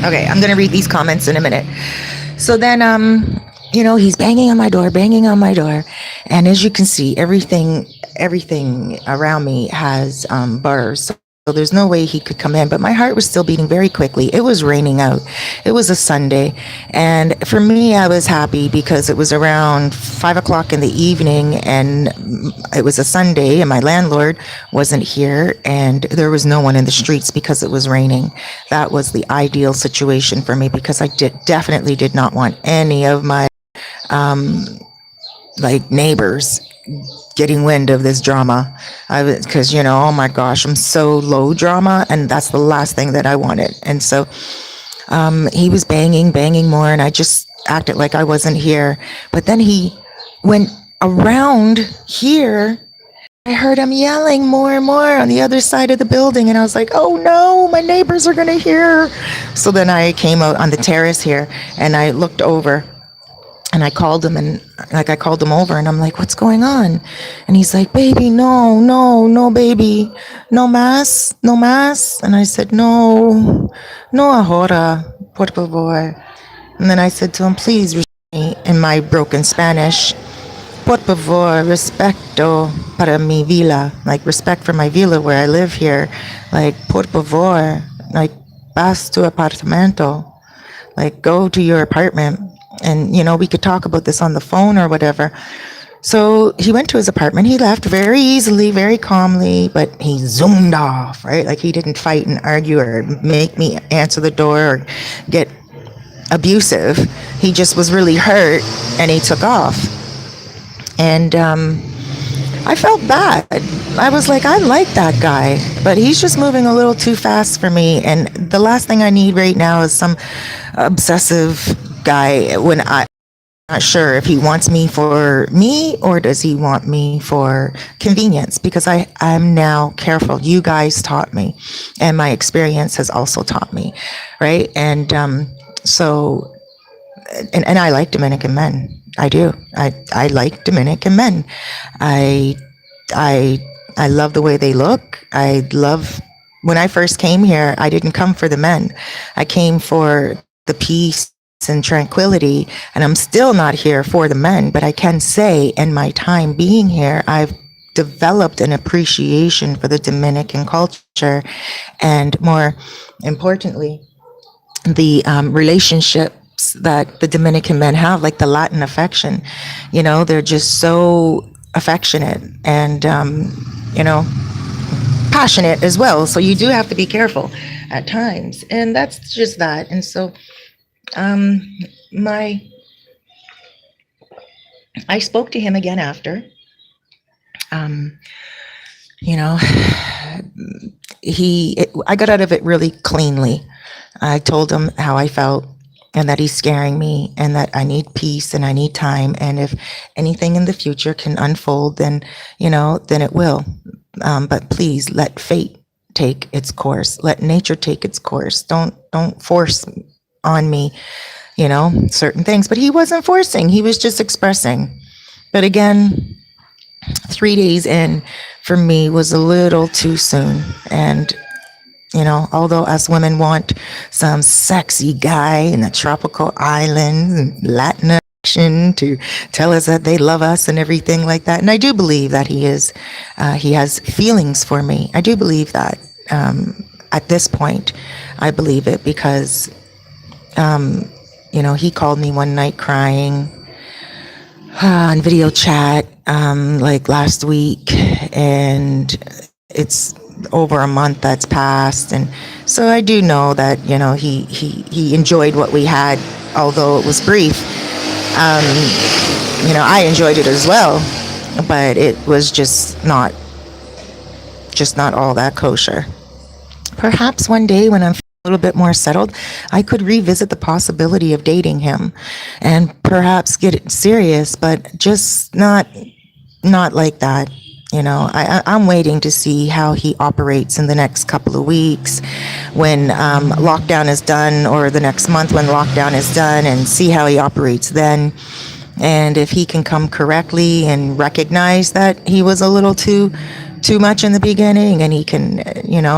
Okay, I'm going to read these comments in a minute. So then he's banging on my door. And as you can see, everything around me has bars. So there's no way he could come in, but my heart was still beating very quickly. It was raining out. It was a Sunday. And for me, I was happy because it was around 5 o'clock in the evening and it was a Sunday and my landlord wasn't here and there was no one in the streets because it was raining. That was the ideal situation for me because I definitely did not want any of my um, like neighbors getting wind of this drama. Because oh my gosh, I'm so low drama, and that's the last thing that I wanted. And so he was banging more, and I just acted like I wasn't here. But then he went around here. I heard him yelling more and more on the other side of the building, and I was like, oh no, my neighbors are gonna hear. So then I came out on the terrace here, and I looked over and I called him and I called him over and I'm like, what's going on? And he's like, baby, no, baby, no más, no más. And I said, no ahora, por favor. And then I said to him, please, me in my broken Spanish, por favor, respeto para mi villa, like respect for my villa where I live here. Like, por favor, like, vas tu apartamento, like, go to your apartment. And, we could talk about this on the phone or whatever. So he went to his apartment. He left very easily, very calmly, but he zoomed off, right? Like he didn't fight and argue or make me answer the door or get abusive. He just was really hurt and he took off. And I felt bad. I was like, I like that guy, but he's just moving a little too fast for me. And the last thing I need right now is some obsessive guy when I'm not sure if he wants me for me or does he want me for convenience, because I'm now careful. You guys taught me and my experience has also taught me, right? And so and I like Dominican men. I do. I like Dominican men. I love the way they look. I love, when I first came here, I didn't come for the men. I came for the peace and tranquility, and I'm still not here for the men, but I can say in my time being here, I've developed an appreciation for the Dominican culture, and more importantly, the relationships that the Dominican men have, like the Latin affection. They're just so affectionate and, passionate as well. So you do have to be careful at times. And that's just that. And so I spoke to him again after, I got out of it really cleanly. I told him how I felt and that he's scaring me and that I need peace and I need time. And if anything in the future can unfold, then it will. But please let fate take its course. Let nature take its course. Don't force on me, certain things. But he wasn't forcing. He was just expressing. But again, 3 days in for me was a little too soon. And although us women want some sexy guy in a tropical island and Latin action to tell us that they love us and everything like that. And I do believe that he has feelings for me. I do believe that. At this point, I believe it because, he called me one night crying on video chat, like last week, and it's over a month that's passed. And so I do know that, he enjoyed what we had, although it was brief. I enjoyed it as well, but it was just not all that kosher. Perhaps one day when I'm a little bit more settled, I could revisit the possibility of dating him and perhaps get it serious, but just not like that. I'm waiting to see how he operates in the next couple of weeks when lockdown is done, or the next month when lockdown is done, and see how he operates then. And if he can come correctly and recognize that he was a little too much in the beginning, and he can,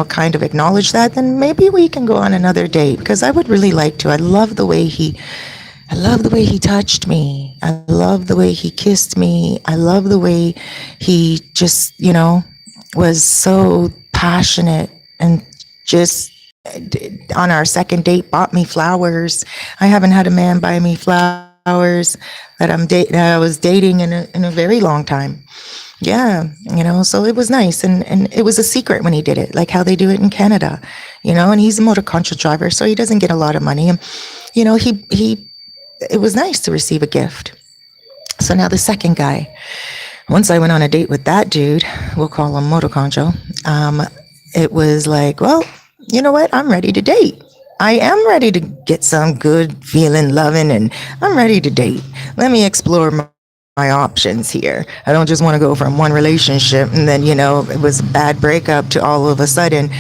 kind of acknowledge that, then maybe we can go on another date, because I would really like to. I love the way he I love the way he touched me. I love the way he kissed me. I love the way he just, was so passionate and just on our second date bought me flowers. I haven't had a man buy me flowers that I was dating in a very long time. Yeah, so it was nice, and it was a secret when he did it, like how they do it in Canada, and he's a motor control driver, so he doesn't get a lot of money, and he it was nice to receive a gift. So now the second guy, once I went on a date with that dude, we'll call him motor control. It was like, well, you know what? I'm ready to date. I am ready to get some good feeling, loving, and I'm ready to date. Let me explore my options here. I don't just want to go from one relationship and then, it was a bad breakup to all of a sudden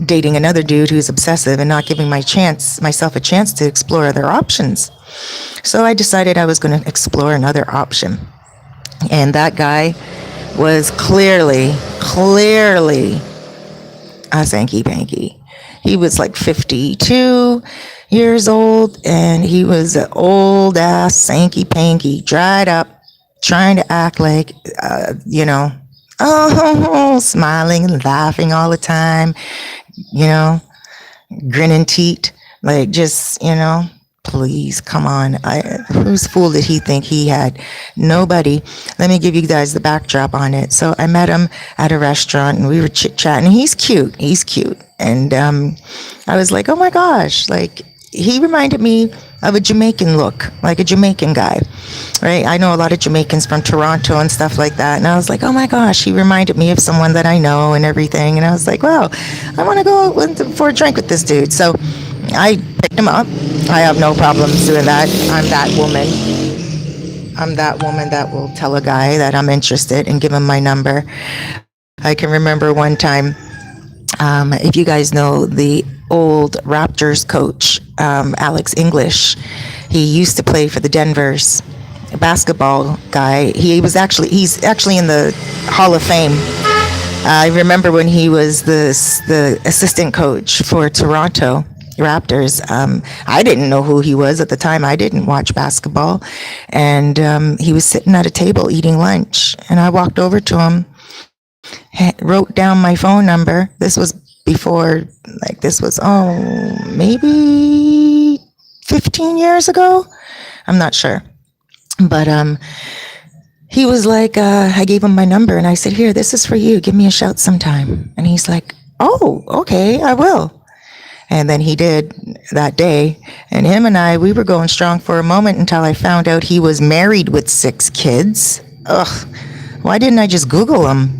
dating another dude who's obsessive and not giving myself a chance to explore other options. So I decided I was going to explore another option. And that guy was clearly a Sankey Panky. He was like 52 years old, and he was an old ass Sankey Panky, dried up, trying to act like, smiling and laughing all the time, you know, grinning teeth, like just, please, come on. Whose fool did he think he had? Nobody. Let me give you guys the backdrop on it. So I met him at a restaurant and we were chit-chatting. He's cute. And I was like, oh my gosh, like he reminded me of a Jamaican look, like a Jamaican guy, right? I know a lot of Jamaicans from Toronto and stuff like that. And I was like, oh my gosh, he reminded me of someone that I know and everything. And I was like, wow, I want to go for a drink with this dude. So I picked him up. I have no problems doing that. I'm that woman that will tell a guy that I'm interested and give him my number. I can remember one time, if you guys know the old Raptors coach, Alex English, he used to play for the Denvers, a basketball guy. He's actually in the Hall of Fame. I remember when he was the assistant coach for Toronto Raptors. I didn't know who he was at the time. I didn't watch basketball. And he was sitting at a table eating lunch. And I walked over to him, wrote down my phone number. This was before, maybe 15 years ago. I'm not sure. But he was like, I gave him my number and I said, here, this is for you. Give me a shout sometime. And he's like, oh, okay, I will. And then he did that day. And him and we were going strong for a moment until I found out he was married with 6 kids. Ugh, why didn't I just Google him,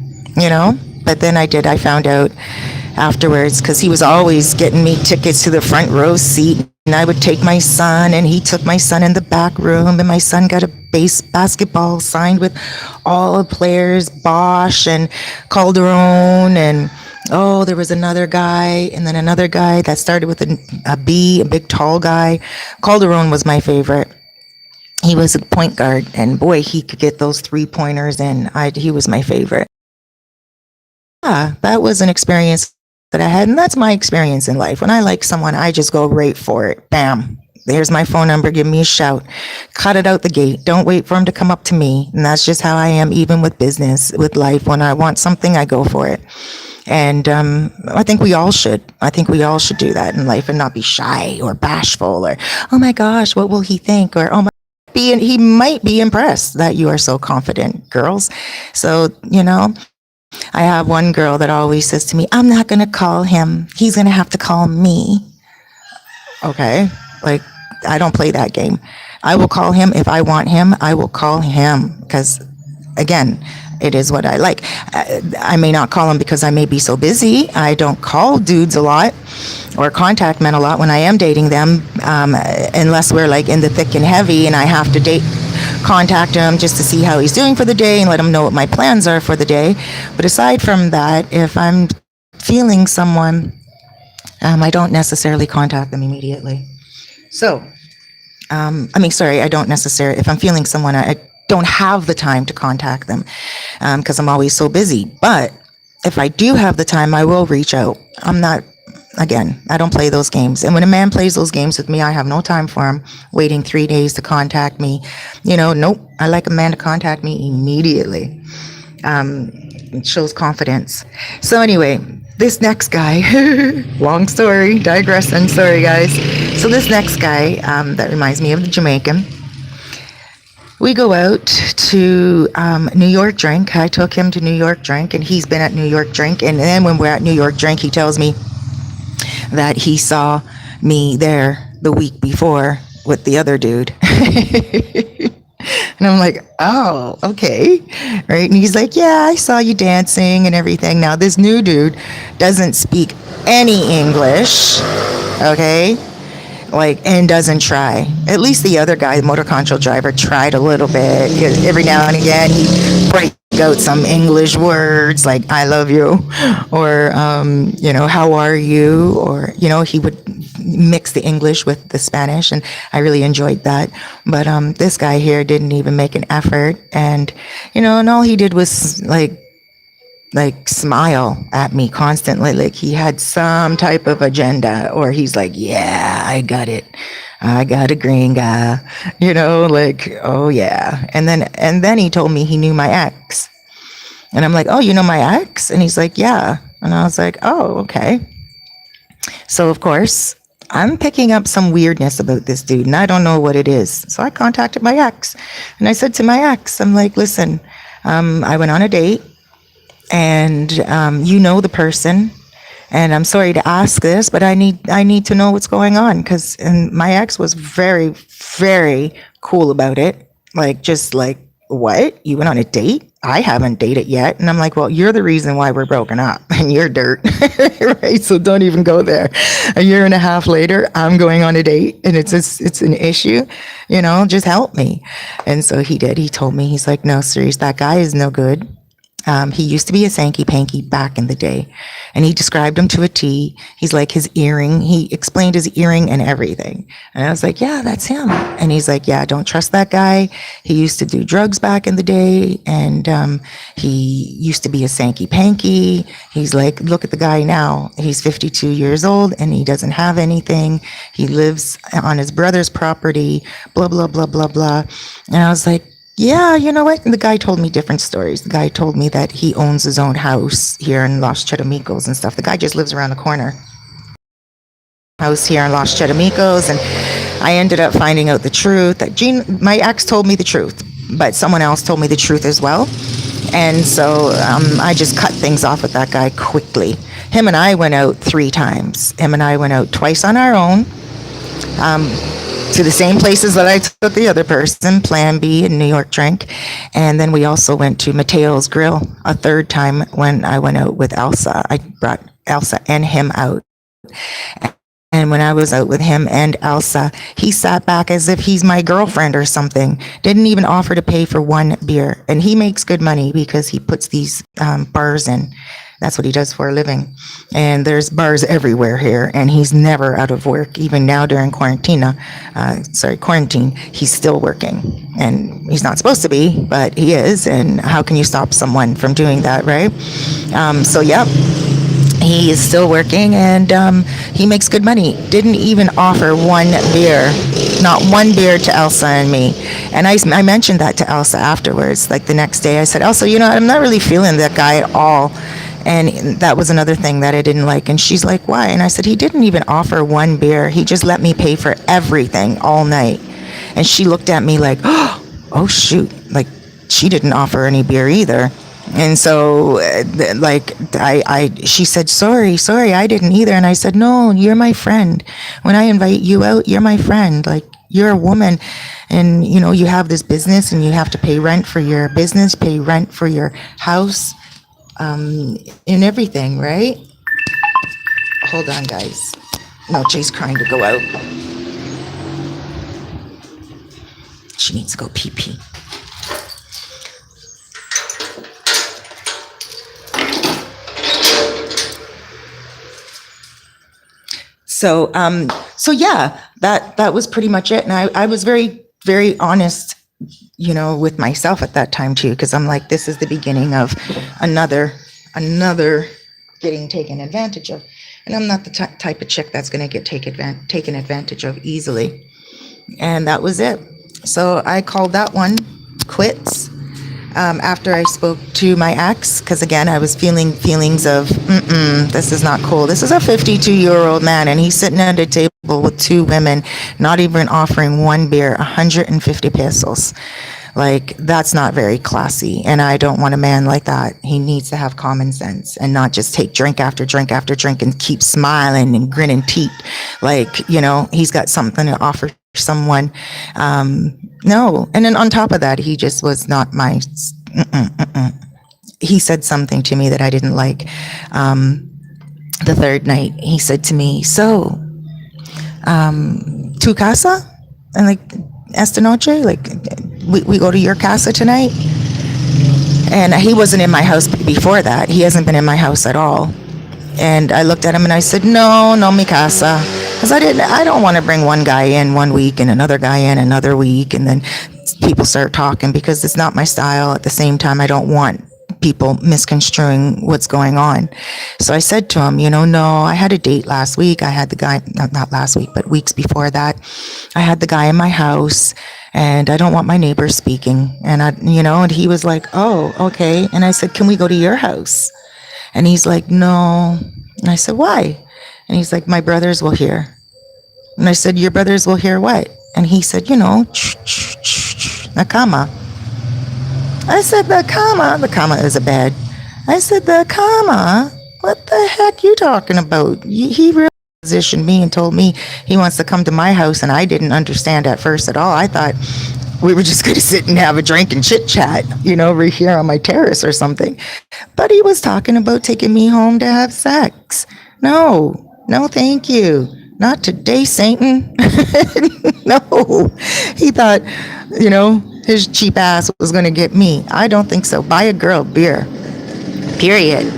But then I did. I found out afterwards because he was always getting me tickets to the front row seat. And I would take my son, and he took my son in the back room, and my son got a basketball signed with all the players, Bosch and Calderon, and there was another guy, and then another guy that started with a B, a big tall guy. Calderon was my favorite. He was a point guard, and boy, he could get those 3-pointers in. He was my favorite. Yeah, that was an experience that I had, and that's my experience in life. When I like someone, I just go right for it. Bam. There's my phone number. Give me a shout. Cut it out the gate. Don't wait for him to come up to me. And that's just how I am, even with business, with life. When I want something, I go for it. And I think we all should. I think we all should do that in life and not be shy or bashful or, oh my gosh, what will he think? Or, he might be impressed that you are so confident, girls. So, I have one girl that always says to me, I'm not going to call him. He's going to have to call me. Okay. Like, I don't play that game. I will call him if I want him. I will call him because, again, it is what I like. I may not call him because I may be so busy. I don't call dudes a lot or contact men a lot when I am dating them, unless we're like in the thick and heavy and I have to contact him just to see how he's doing for the day and let him know what my plans are for the day. But aside from that, if I'm feeling someone, I don't necessarily contact them immediately. So, I don't necessarily, if I'm feeling someone, I don't have the time to contact them because I'm always so busy. But if I do have the time, I will reach out. I'm not again, I don't play those games. And when a man plays those games with me, I have no time for him waiting 3 days to contact me. Nope. I like a man to contact me immediately. It shows confidence. So anyway, this next guy, long story, digressing, sorry guys. So this next guy, that reminds me of the Jamaican. We go out to New York Drink. I took him to New York Drink, and he's been at New York Drink. And then when we're at New York Drink, he tells me that he saw me there the week before with the other dude. And I'm like, oh, okay. Right. And he's like, yeah, I saw you dancing and everything. Now, this new dude doesn't speak any English. Okay. And doesn't try. At least the other guy, the motor control driver, tried a little bit. Every now and again, he'd break out some English words like "I love you," or "How are you?" Or he would mix the English with the Spanish, and I really enjoyed that. But this guy here didn't even make an effort, and and all he did was smile at me constantly, like he had some type of agenda, or he's like, yeah, I got it, I got a green guy, oh yeah. And then he told me he knew my ex, and I'm like, oh, you know my ex? And he's like, yeah. And I was like, oh, okay. So of course I'm picking up some weirdness about this dude, and I don't know what it is. So I contacted my ex, and I said to my ex, I'm like, listen, I went on a date, and the person, and I'm sorry to ask this, but I need to know what's going on, and my ex was very, very cool about it. Just what? You went on a date? I haven't dated yet. And I'm like, well, you're the reason why we're broken up, and you're dirt. Right? So don't even go there. A year and a half later, I'm going on a date, and it's an issue, just help me. And so he did. He told me, he's like, no, Cerise, that guy is no good. He used to be a Sankey Panky back in the day, and he described him to a T. He's like his earring. He explained his earring and everything. And I was like, yeah, that's him. And he's like, yeah, don't trust that guy. He used to do drugs back in the day, and he used to be a Sankey Panky. He's like, look at the guy now. He's 52 years old, and he doesn't have anything. He lives on his brother's property, blah, blah, blah, blah, blah. And I was like, yeah, you know what? And the guy told me different stories. The guy told me that he owns his own house here in Los Charamicos and stuff. The guy just lives around the corner. House here in Los Charamicos, and I ended up finding out the truth. That my ex told me the truth, but someone else told me the truth as well. And so I just cut things off with that guy quickly. Him and I went out 3 times. Him and I went out twice on our own. To the same places that I took the other person, Plan B and New York Drink. And then we also went to Mateo's Grill a 3rd time when I went out with Elsa. I brought Elsa and him out. And when I was out with him and Elsa, he sat back as if he's my girlfriend or something. Didn't even offer to pay for 1 beer. And he makes good money because he puts these bars in. That's what he does for a living. And there's bars everywhere here, and he's never out of work. Even now during quarantine, he's still working. And he's not supposed to be, but he is. And how can you stop someone from doing that, right? He is still working, and he makes good money. Didn't even offer 1 beer, not 1 beer to Elsa and me. And I mentioned that to Elsa afterwards, the next day. I said, Elsa, I'm not really feeling that guy at all. And that was another thing that I didn't like. And she's like, why? And I said, he didn't even offer 1 beer. He just let me pay for everything all night. And she looked at me like, oh, shoot. She didn't offer any beer either. And so, she said, sorry, I didn't either. And I said, no, you're my friend. When I invite you out, you're my friend. You're a woman, and, you have this business, and you have to pay rent for your business, pay rent for your house. In everything, right? Hold on, guys. No, Jay's crying to go out. She needs to go pee-pee. So yeah, that was pretty much it. And I was very, very honest, with myself at that time too, because I'm like, this is the beginning of another getting taken advantage of. And I'm not the type of chick that's going to get taken advantage of easily. And that was it. So I called that one quits. After I spoke to my ex, because again, I was feeling feelings of, this is not cool. This is a 52-year-old man, and he's sitting at a table with two women, not even offering one beer, 150 pesos. Like, that's not very classy. And I don't want a man like that. He needs to have common sense and not just take drink after drink after drink and keep smiling and grinning teeth. Like, you know, he's got something to offer someone. No. And then on top of that, he just was not my, he said something to me that I didn't like. The third night, he said to me, so, tu casa? And like, esta noche? Like, we go to your casa tonight? And he wasn't in my house before that. He hasn't been in my house at all. And I looked at him and I said, no, mi casa. Because I don't want to bring one guy in one week and another guy in another week. And then people start talking, because it's not my style. At the same time, I don't want people misconstruing what's going on. So I said to him, no, I had a date last week. I had the guy, not last week, but weeks before that. I had the guy in my house, and I don't want my neighbors speaking. And and he was like, oh, okay. And I said, can we go to your house? And he's like, no. And I said, why? And he's like, my brothers will hear. And I said, your brothers will hear what? And he said, the cama. I said, the cama is a bed. I said, the cama? What the heck you talking about? He really positioned me and told me he wants to come to my house, and I didn't understand at first at all. I thought we were just going to sit and have a drink and chit chat, over here on my terrace or something. But he was talking about taking me home to have sex. No, thank you. Not today, Satan. No. He thought, his cheap ass was going to get me. I don't think so. Buy a girl beer. Period.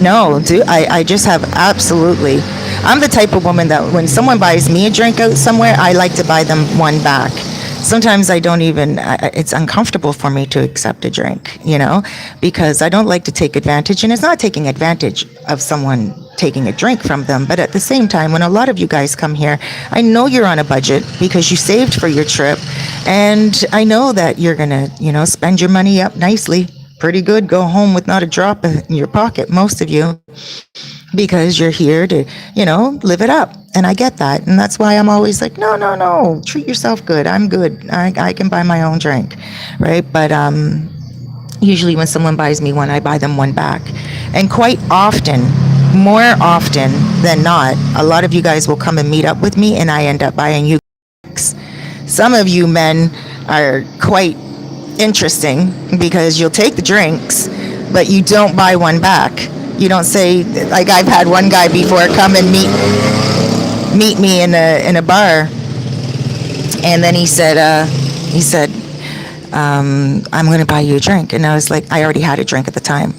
No, dude, I just have absolutely. I'm the type of woman that when someone buys me a drink out somewhere, I like to buy them one back. Sometimes I don't even, it's uncomfortable for me to accept a drink, because I don't like to take advantage. And it's not taking advantage of someone taking a drink from them. But at the same time, when a lot of you guys come here, I know you're on a budget because you saved for your trip. And I know that you're going to, spend your money up nicely, pretty good, go home with not a drop in your pocket, most of you, because you're here to, live it up. And I get that. And that's why I'm always like, no, treat yourself good. I'm good. I can buy my own drink. Right. But usually when someone buys me one, I buy them one back. And quite often, more often than not, a lot of you guys will come and meet up with me, and I end up buying you drinks. Some of you men are quite interesting because you'll take the drinks, but you don't buy one back. You don't say, like, I've had one guy before come and meet me in a bar, and then he said, I'm going to buy you a drink. And I was like, I already had a drink at the time.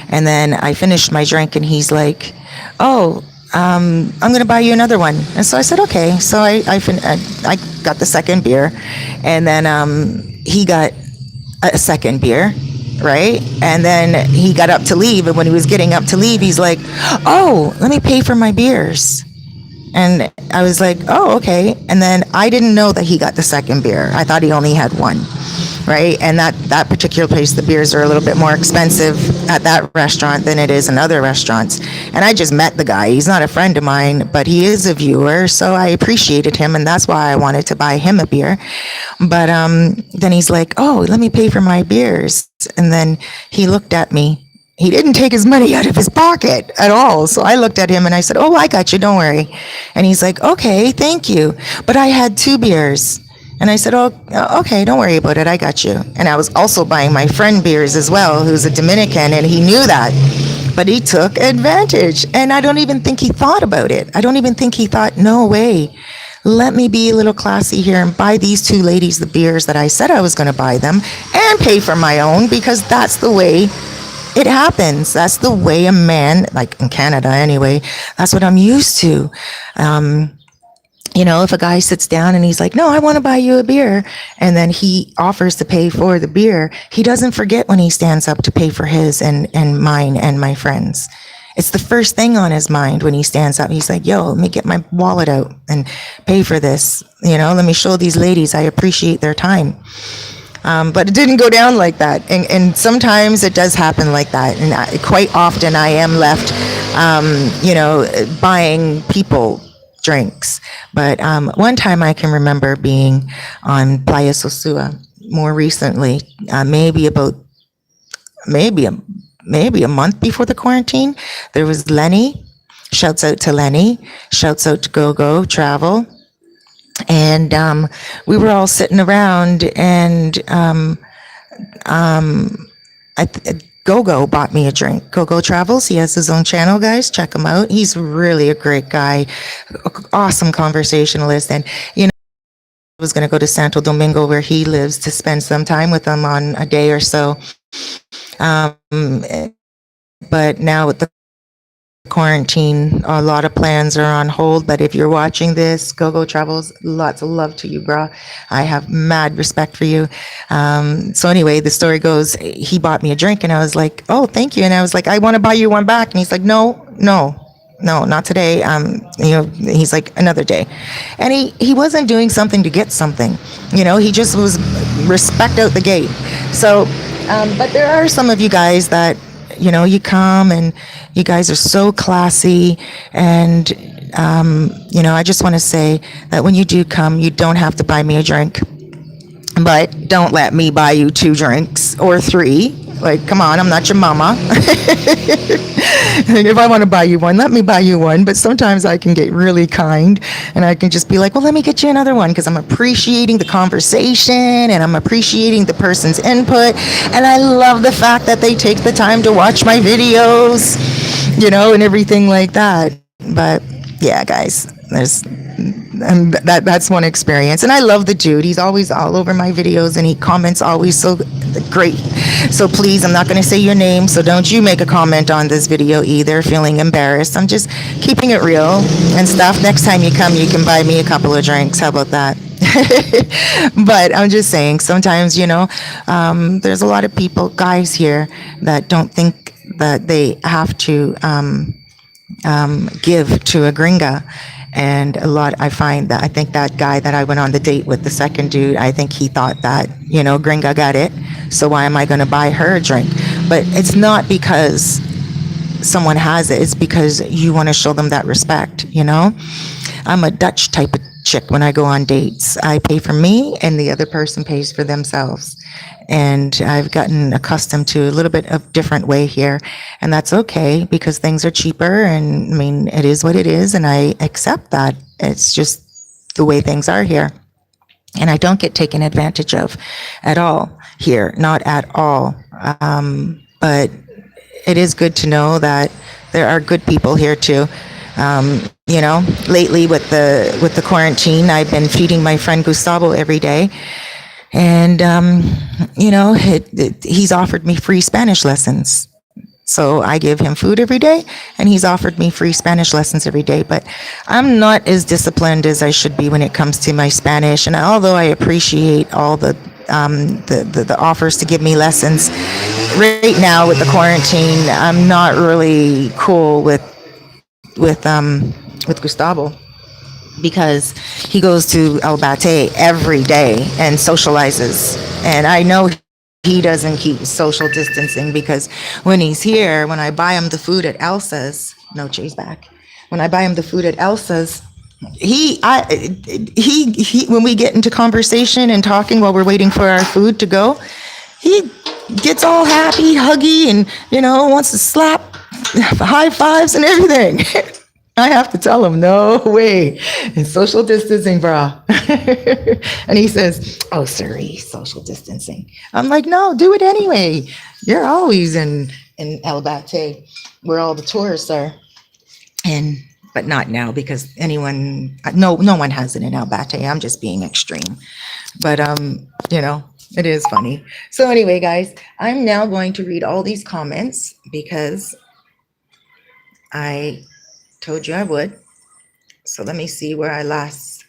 And then I finished my drink, and he's like, oh, I'm going to buy you another one. And so I said, okay. So I got the second beer, and then he got a second beer, right? And then he got up to leave, and when he was getting up to leave, he's like, oh, let me pay for my beers. And I was like, oh, okay. And then I didn't know that he got the second beer. I thought he only had one, right? And that particular place, the beers are a little bit more expensive at that restaurant than it is in other restaurants. And I just met the guy. He's not a friend of mine, but he is a viewer, so I appreciated him, and that's why I wanted to buy him a beer. But then he's like, oh, let me pay for my beers. And then he looked at me. He didn't take his money out of his pocket at all. So I looked at him and I said, oh, I got you, don't worry. And he's like, okay, thank you. But I had 2 beers. And I said, oh, okay, don't worry about it, I got you. And I was also buying my friend beers as well, who's a Dominican, and he knew that. But he took advantage. And I don't even think he thought about it. I don't even think he thought, no way. Let me be a little classy here and buy these 2 ladies the beers that I said I was going to buy them, and pay for my own, because that's the way it happens. That's the way a man, like in Canada anyway, that's what I'm used to. If a guy sits down and he's like, no, I want to buy you a beer, and then he offers to pay for the beer, he doesn't forget when he stands up to pay for his and mine and my friends. It's the first thing on his mind when he stands up. He's like, yo, let me get my wallet out and pay for this. Let me show these ladies I appreciate their time. But it didn't go down like that. And sometimes it does happen like that. And quite often I am left, buying people drinks. But one time I can remember being on Playa Sosua more recently, maybe a maybe a month before the quarantine. There was Lenny. Shouts out to Lenny. Shouts out to Go Go Travel. And we were all sitting around, and Go-Go bought me a drink. Go-Go Travels. He has his own channel, guys. Check him out. He's really a great guy, awesome conversationalist. And, I was going to go to Santo Domingo where he lives to spend some time with him on a day or so. Um, but now with the quarantine, a lot of plans are on hold. But if you're watching this, Go Travels, lots of love to you, bro. I have mad respect for you. So anyway, the story goes, he bought me a drink, and I was like, oh, thank you. And I was like, I want to buy you one back. And he's like, no, not today. He's like, another day. And he wasn't doing something to get something. He just was respect out the gate. So, but there are some of you guys that, you come and you guys are so classy. And, I just want to say that when you do come, you don't have to buy me a drink, but don't let me buy you 2 drinks or 3. Like, come on, I'm not your mama. If I want to buy you one, let me buy you one. But sometimes I can get really kind, and I can just be like, well, let me get you another one, because I'm appreciating the conversation and I'm appreciating the person's input. And I love the fact that they take the time to watch my videos, and everything like that. But yeah, guys, and that's one experience. And I love the dude. He's always all over my videos, and he comments always so great. So please, I'm not going to say your name, so don't you make a comment on this video either, feeling embarrassed. I'm just keeping it real and stuff. Next time you come, you can buy me a couple of drinks. How about that? But I'm just saying, sometimes, there's a lot of people, guys here, that don't think that they have to give to a gringa. And I think that guy that I went on the date with, the second dude, I think he thought that, gringa got it. So why am I going to buy her a drink? But it's not because someone has it. It's because you want to show them that respect, I'm a Dutch type of chick when I go on dates. I pay for me and the other person pays for themselves. And I've gotten accustomed to a little bit of different way here. And that's okay, because things are cheaper, and I mean, it is what it is, and I accept that. It's just the way things are here. And I don't get taken advantage of at all here, not at all. But it is good to know that there are good people here too. Lately with the quarantine, I've been feeding my friend Gustavo every day. And, he's offered me free Spanish lessons. So I give him food every day, and he's offered me free Spanish lessons every day. But I'm not as disciplined as I should be when it comes to my Spanish. And although I appreciate all the offers to give me lessons, right now with the quarantine, I'm not really cool with Gustavo, because he goes to El Bate every day and socializes. And I know he doesn't keep social distancing, because when he's here, when I buy him the food at Elsa's, no, Jay's back. When I buy him the food at Elsa's, he when we get into conversation and talking while we're waiting for our food to go, he gets all happy, huggy, and, wants to slap, high fives and everything. I have to tell him, no way, it's social distancing, bro. And he says, oh, Cerise, social distancing. I'm like, no, do it anyway. You're always in El Bate, where all the tourists are. But not now, because no one has it in El Bate. I'm just being extreme. But, it is funny. So anyway, guys, I'm now going to read all these comments, because I told you I would. So let me see where I last.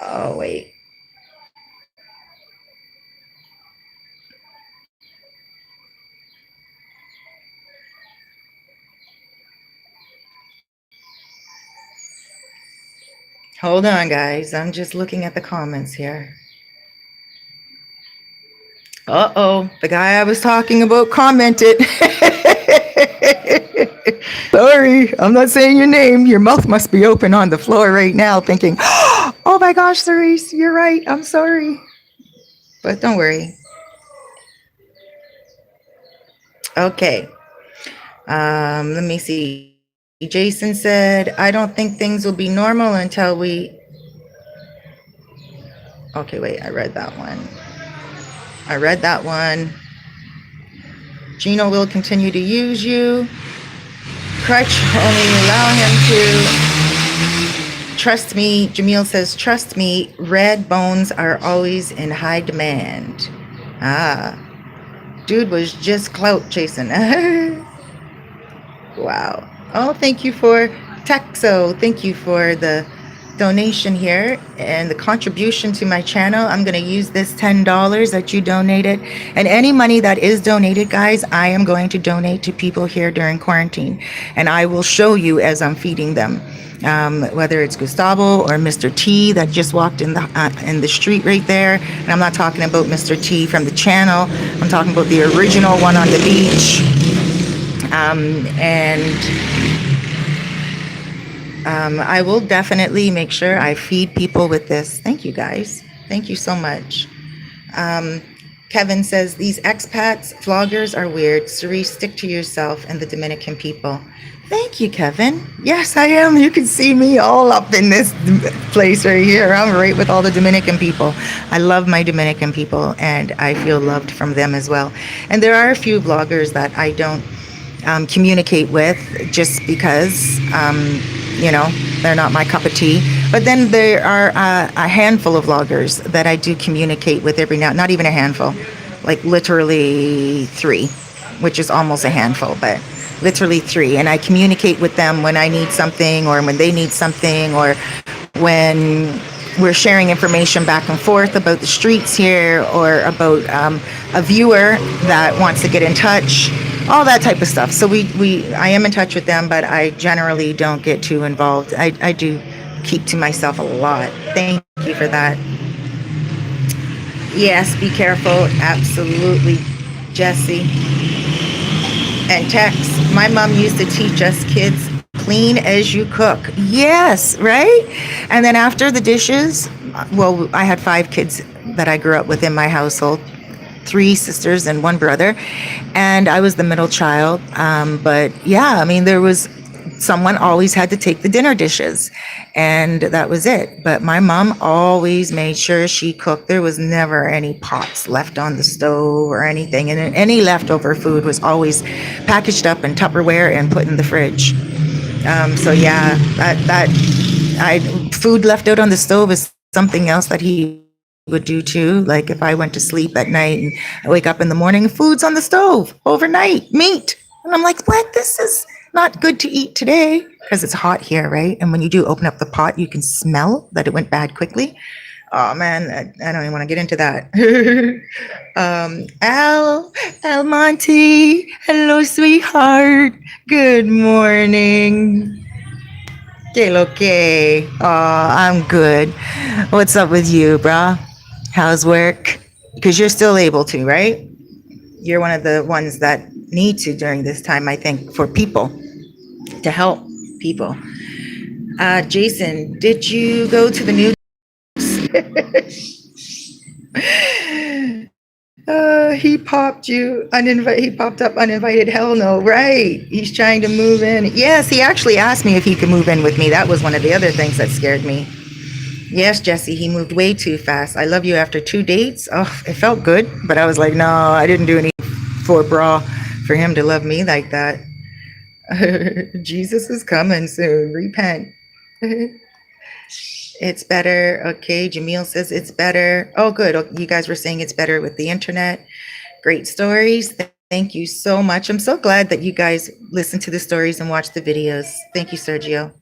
Oh, wait. Hold on, guys. I'm just looking at the comments here. Uh-oh, the guy I was talking about commented. Sorry, I'm not saying your name. Your mouth must be open on the floor right now thinking, oh my gosh, Cerise, you're right. I'm sorry. But don't worry. Okay. Let me see. Jason said, I don't think things will be normal until we... Okay, wait, I read that one. Gino will continue to use you. Crutch only allow him to... Trust me, Jamil says, trust me, red bones are always in high demand. Ah, dude was just clout chasing. Wow. Oh, thank you for Texo. Thank you for the donation here and the contribution to my channel. I'm going to use this $10 that you donated, and any money that is donated, guys, I am going to donate to people here during quarantine, and I will show you as I'm feeding them. Whether it's Gustavo or Mr. T that just walked in the street right there, and I'm not talking about Mr. T from the channel. I'm talking about the original one on the beach. I will definitely make sure I feed people with this. Thank you, guys. Thank you so much. Kevin says, these expats, vloggers are weird. Cerise, stick to yourself and the Dominican people. Thank you, Kevin. Yes, I am. You can see me all up in this place right here. I'm right with all the Dominican people. I love my Dominican people, and I feel loved from them as well. And there are a few vloggers that I don't communicate with just because, they're not my cup of tea. But then there are a handful of vloggers that I do communicate with every now, not even a handful, like literally 3, which is almost a handful, but literally 3. And I communicate with them when I need something or when they need something, or when we're sharing information back and forth about the streets here, or about a viewer that wants to get in touch, all that type of stuff. So I am in touch with them, but I generally don't get too involved. I do keep to myself a lot. Thank you for that. Yes, be careful. Absolutely, Jesse. And Tex, my mom used to teach us kids, clean as you cook. Yes, right? And then after the dishes, well, I had 5 kids that I grew up with in my household, 3 sisters and 1 brother, and I was the middle child. But yeah, I mean, there was someone always had to take the dinner dishes, and that was it. But my mom always made sure she cooked. There was never any pots left on the stove or anything, and any leftover food was always packaged up in Tupperware and put in the fridge. So yeah, food left out on the stove is something else that he would do too. Like if I went to sleep at night and I wake up in the morning, food's on the stove overnight, meat. And I'm like, what? This is not good to eat today, because it's hot here, right? And when you do open up the pot, you can smell that it went bad quickly. Oh man, I don't even want to get into that. Al Monty, hello, sweetheart. Good morning. Que lo que? Oh, I'm good. What's up with you, brah? How's work? Because you're still able to, right? You're one of the ones that need to during this time, I think, for people, to help people. Jason, did you go to the news? He popped you uninvited. He popped up uninvited. Hell no, right? He's trying to move in. Yes, he actually asked me if he could move in with me. That was one of the other things that scared me. Yes, Jesse, he moved way too fast. I love you after 2 dates. Oh, it felt good, but I was like, no, I didn't do any for bra for him to love me like that. Jesus is coming soon. Repent. It's better. Okay, Jamil says it's better. Oh, good. You guys were saying it's better with the internet. Great stories. Thank you so much. I'm so glad that you guys listen to the stories and watch the videos. Thank you, Sergio.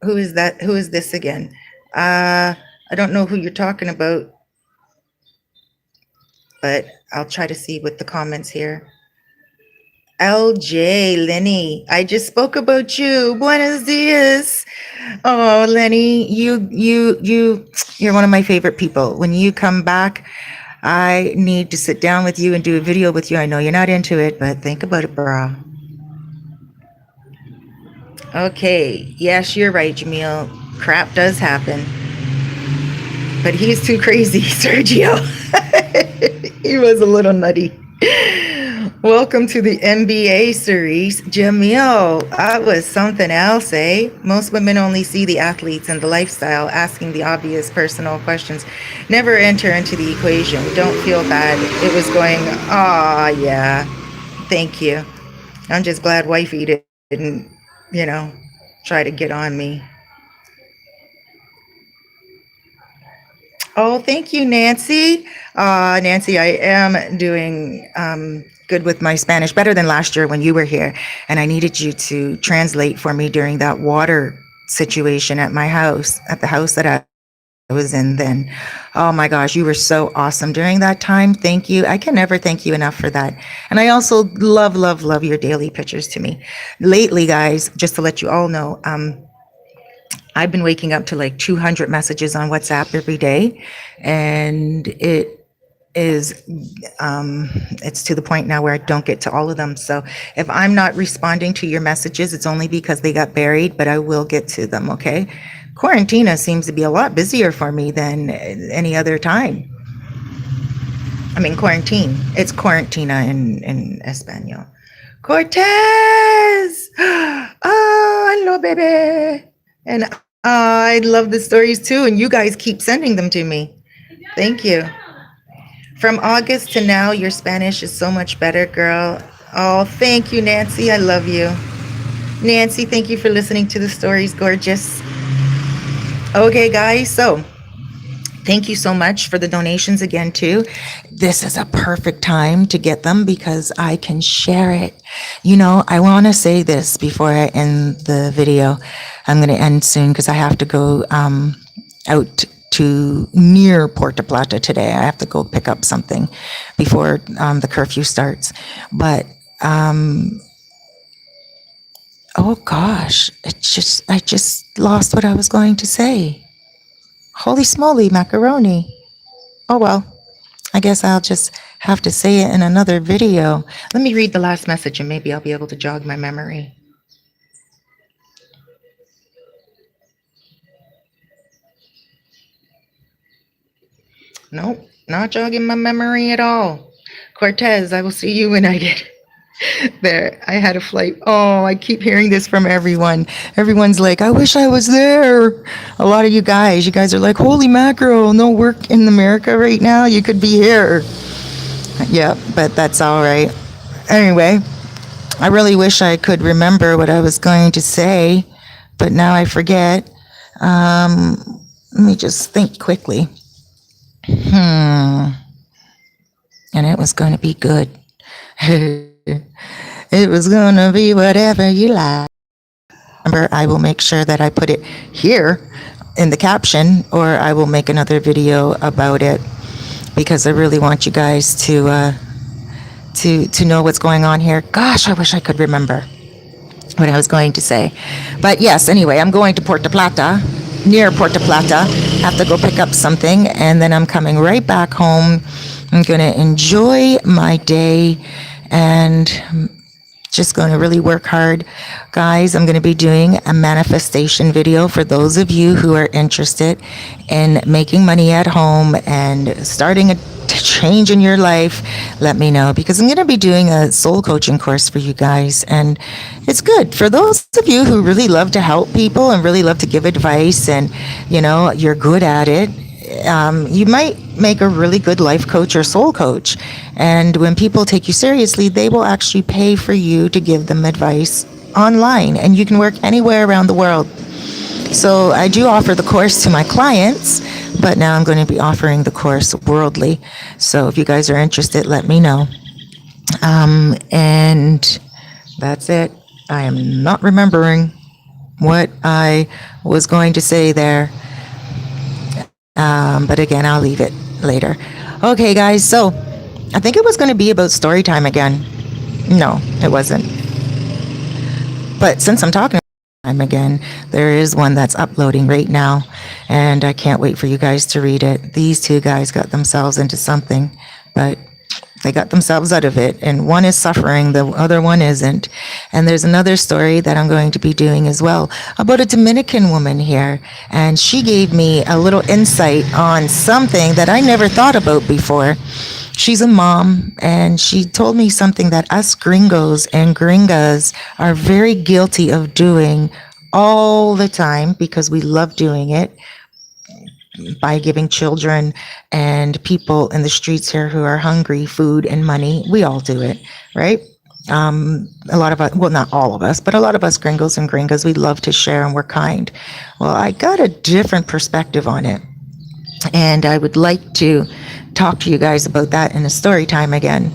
Who is that? Who is this again? I don't know who you're talking about, but I'll try to see with the comments here. LJ, Lenny, I just spoke about you. Buenos dias. Oh, Lenny, you're one of my favorite people. When you come back, I need to sit down with you and do a video with you. I know you're not into it, but think about it, brah. Okay, yes, you're right, Jamil. Crap does happen. But he's too crazy, Sergio. He was a little nutty. Welcome to the NBA series. Jamil, that was something else, eh? Most women only see the athletes and the lifestyle, asking the obvious personal questions. Never enter into the equation. Don't feel bad. It was going, yeah. Thank you. I'm just glad wifey didn't, try to get on me. Oh, thank you, Nancy. Nancy, I am doing good with my Spanish, better than last year when you were here. And I needed you to translate for me during that water situation at my house, at the house that I was in then. Oh my gosh, you were so awesome during that time. Thank you. I can never thank you enough for that. And I also love, love, love your daily pictures to me. Lately, guys, just to let you all know, I've been waking up to like 200 messages on WhatsApp every day, and it's to the point now where I don't get to all of them. So if I'm not responding to your messages, it's only because they got buried, but I will get to them, okay? Quarantina seems to be a lot busier for me than any other time. I mean, quarantine. It's quarantina in Espanol. Cortez! Oh, hello, baby. And I love the stories too, and you guys keep sending them to me. Thank you. From August to now, your Spanish is so much better, girl. Oh, thank you, Nancy. I love you. Nancy, thank you for listening to the stories, gorgeous. Okay, guys, so thank you so much for the donations again, too. This is a perfect time to get them because I can share it. I want to say this before I end the video. I'm going to end soon because I have to go out to near Puerto Plata today. I have to go pick up something before the curfew starts. But, oh gosh, I just lost what I was going to say. Holy smoly, macaroni. Oh well, I guess I'll just have to say it in another video. Let me read the last message and maybe I'll be able to jog my memory. Nope, not jogging my memory at all. Cortez, I will see you when I get there. I had a flight. Oh, I keep hearing this from everyone. Everyone's like, I wish I was there. A lot of you guys are like, holy mackerel, no work in America right now. You could be here. Yeah, but that's all right. Anyway, I really wish I could remember what I was going to say, but now I forget. Let me just think quickly. And it was going to be good. It was going to be whatever you like. Remember, I will make sure that I put it here in the caption, or I will make another video about it because I really want you guys to know what's going on here. Gosh, I wish I could remember what I was going to say. But yes, anyway, I'm going to Puerto Plata, near Puerto Plata. I have to go pick up something, and then I'm coming right back home. I'm going to enjoy my day and just going to really work hard. Guys, I'm going to be doing a manifestation video for those of you who are interested in making money at home and starting a change in your life. Let me know, because I'm going to be doing a soul coaching course for you guys, and it's good for those of you who really love to help people and really love to give advice, and you're good at it. You might make a really good life coach or soul coach. And when people take you seriously, they will actually pay for you to give them advice online. And you can work anywhere around the world. So I do offer the course to my clients, but now I'm going to be offering the course worldly. So if you guys are interested, let me know. And that's it. I am not remembering what I was going to say there. But again, I'll leave it later. Okay, guys, so I think it was going to be about story time again. No, it wasn't. But since I'm talking time again, there is one that's uploading right now, and I can't wait for you guys to read it. These two guys got themselves into something, but they got themselves out of it, and one is suffering, the other one isn't. And there's another story that I'm going to be doing as well about a Dominican woman here, and she gave me a little insight on something that I never thought about before. She's a mom, and she told me something that us gringos and gringas are very guilty of doing all the time because we love doing it by giving children and people in the streets here who are hungry food and money. We all do it, right? A lot of us, well, not all of us, but a lot of us gringos and gringas, we love to share and we're kind. Well, I got a different perspective on it. And I would like to talk to you guys about that in a story time again.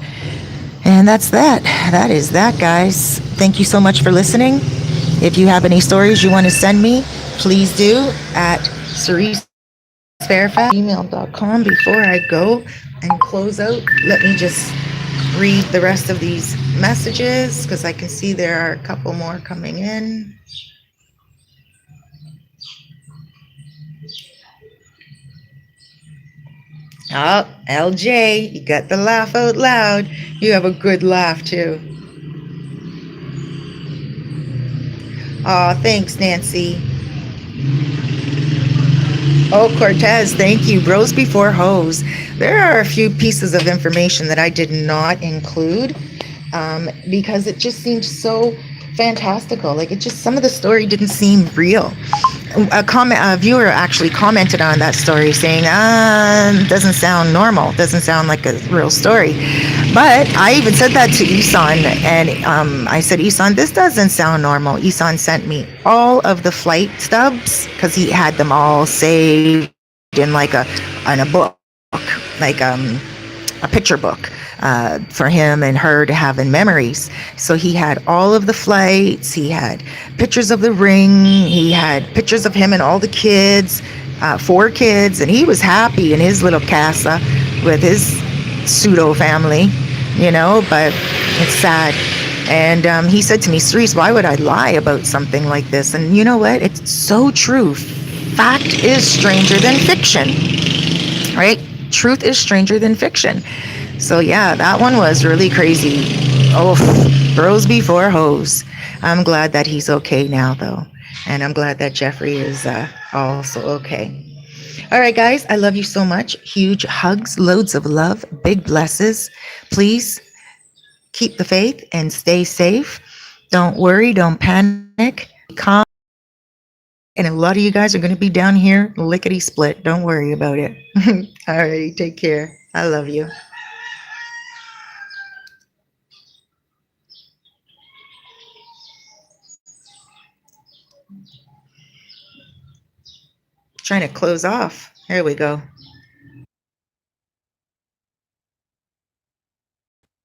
And that's that. That is that, guys. Thank you so much for listening. If you have any stories you want to send me, please do at Cerise Fairfax email.com. Before I go and close out, let me just read the rest of these messages because I can see there are a couple more coming in. Oh, LJ, you got the laugh out loud. You have a good laugh too. Oh, thanks, Nancy. Oh, Cortez, thank you. Bros before hoes. There are a few pieces of information that I did not include because it just seemed so fantastical. Like it just, some of the story didn't seem real. A viewer actually commented on that story saying, doesn't sound normal, doesn't sound like a real story. But I even said that to Isan, and I said, Isan, this doesn't sound normal. Isan sent me all of the flight stubs because he had them all saved in in a book, like a picture book for him and her to have in memories. So he had all of the flights, he had pictures of the ring, he had pictures of him and all the kids, 4 kids, and he was happy in his little casa with his pseudo family, but it's sad. And he said to me, Cerise, why would I lie about something like this? And you know what? It's so true. Fact is stranger than fiction, right? Truth is stranger than fiction. So yeah, that one was really crazy. Oh, bros before hoes. I'm glad that he's okay now, though. And I'm glad that Jeffrey is also okay. All right, guys, I love you so much. Huge hugs, loads of love, big blesses. Please keep the faith and stay safe. Don't worry, don't panic. Be calm. And a lot of you guys are going to be down here lickety split. Don't worry about it. All right, take care. I love you. Trying to close off. There we go.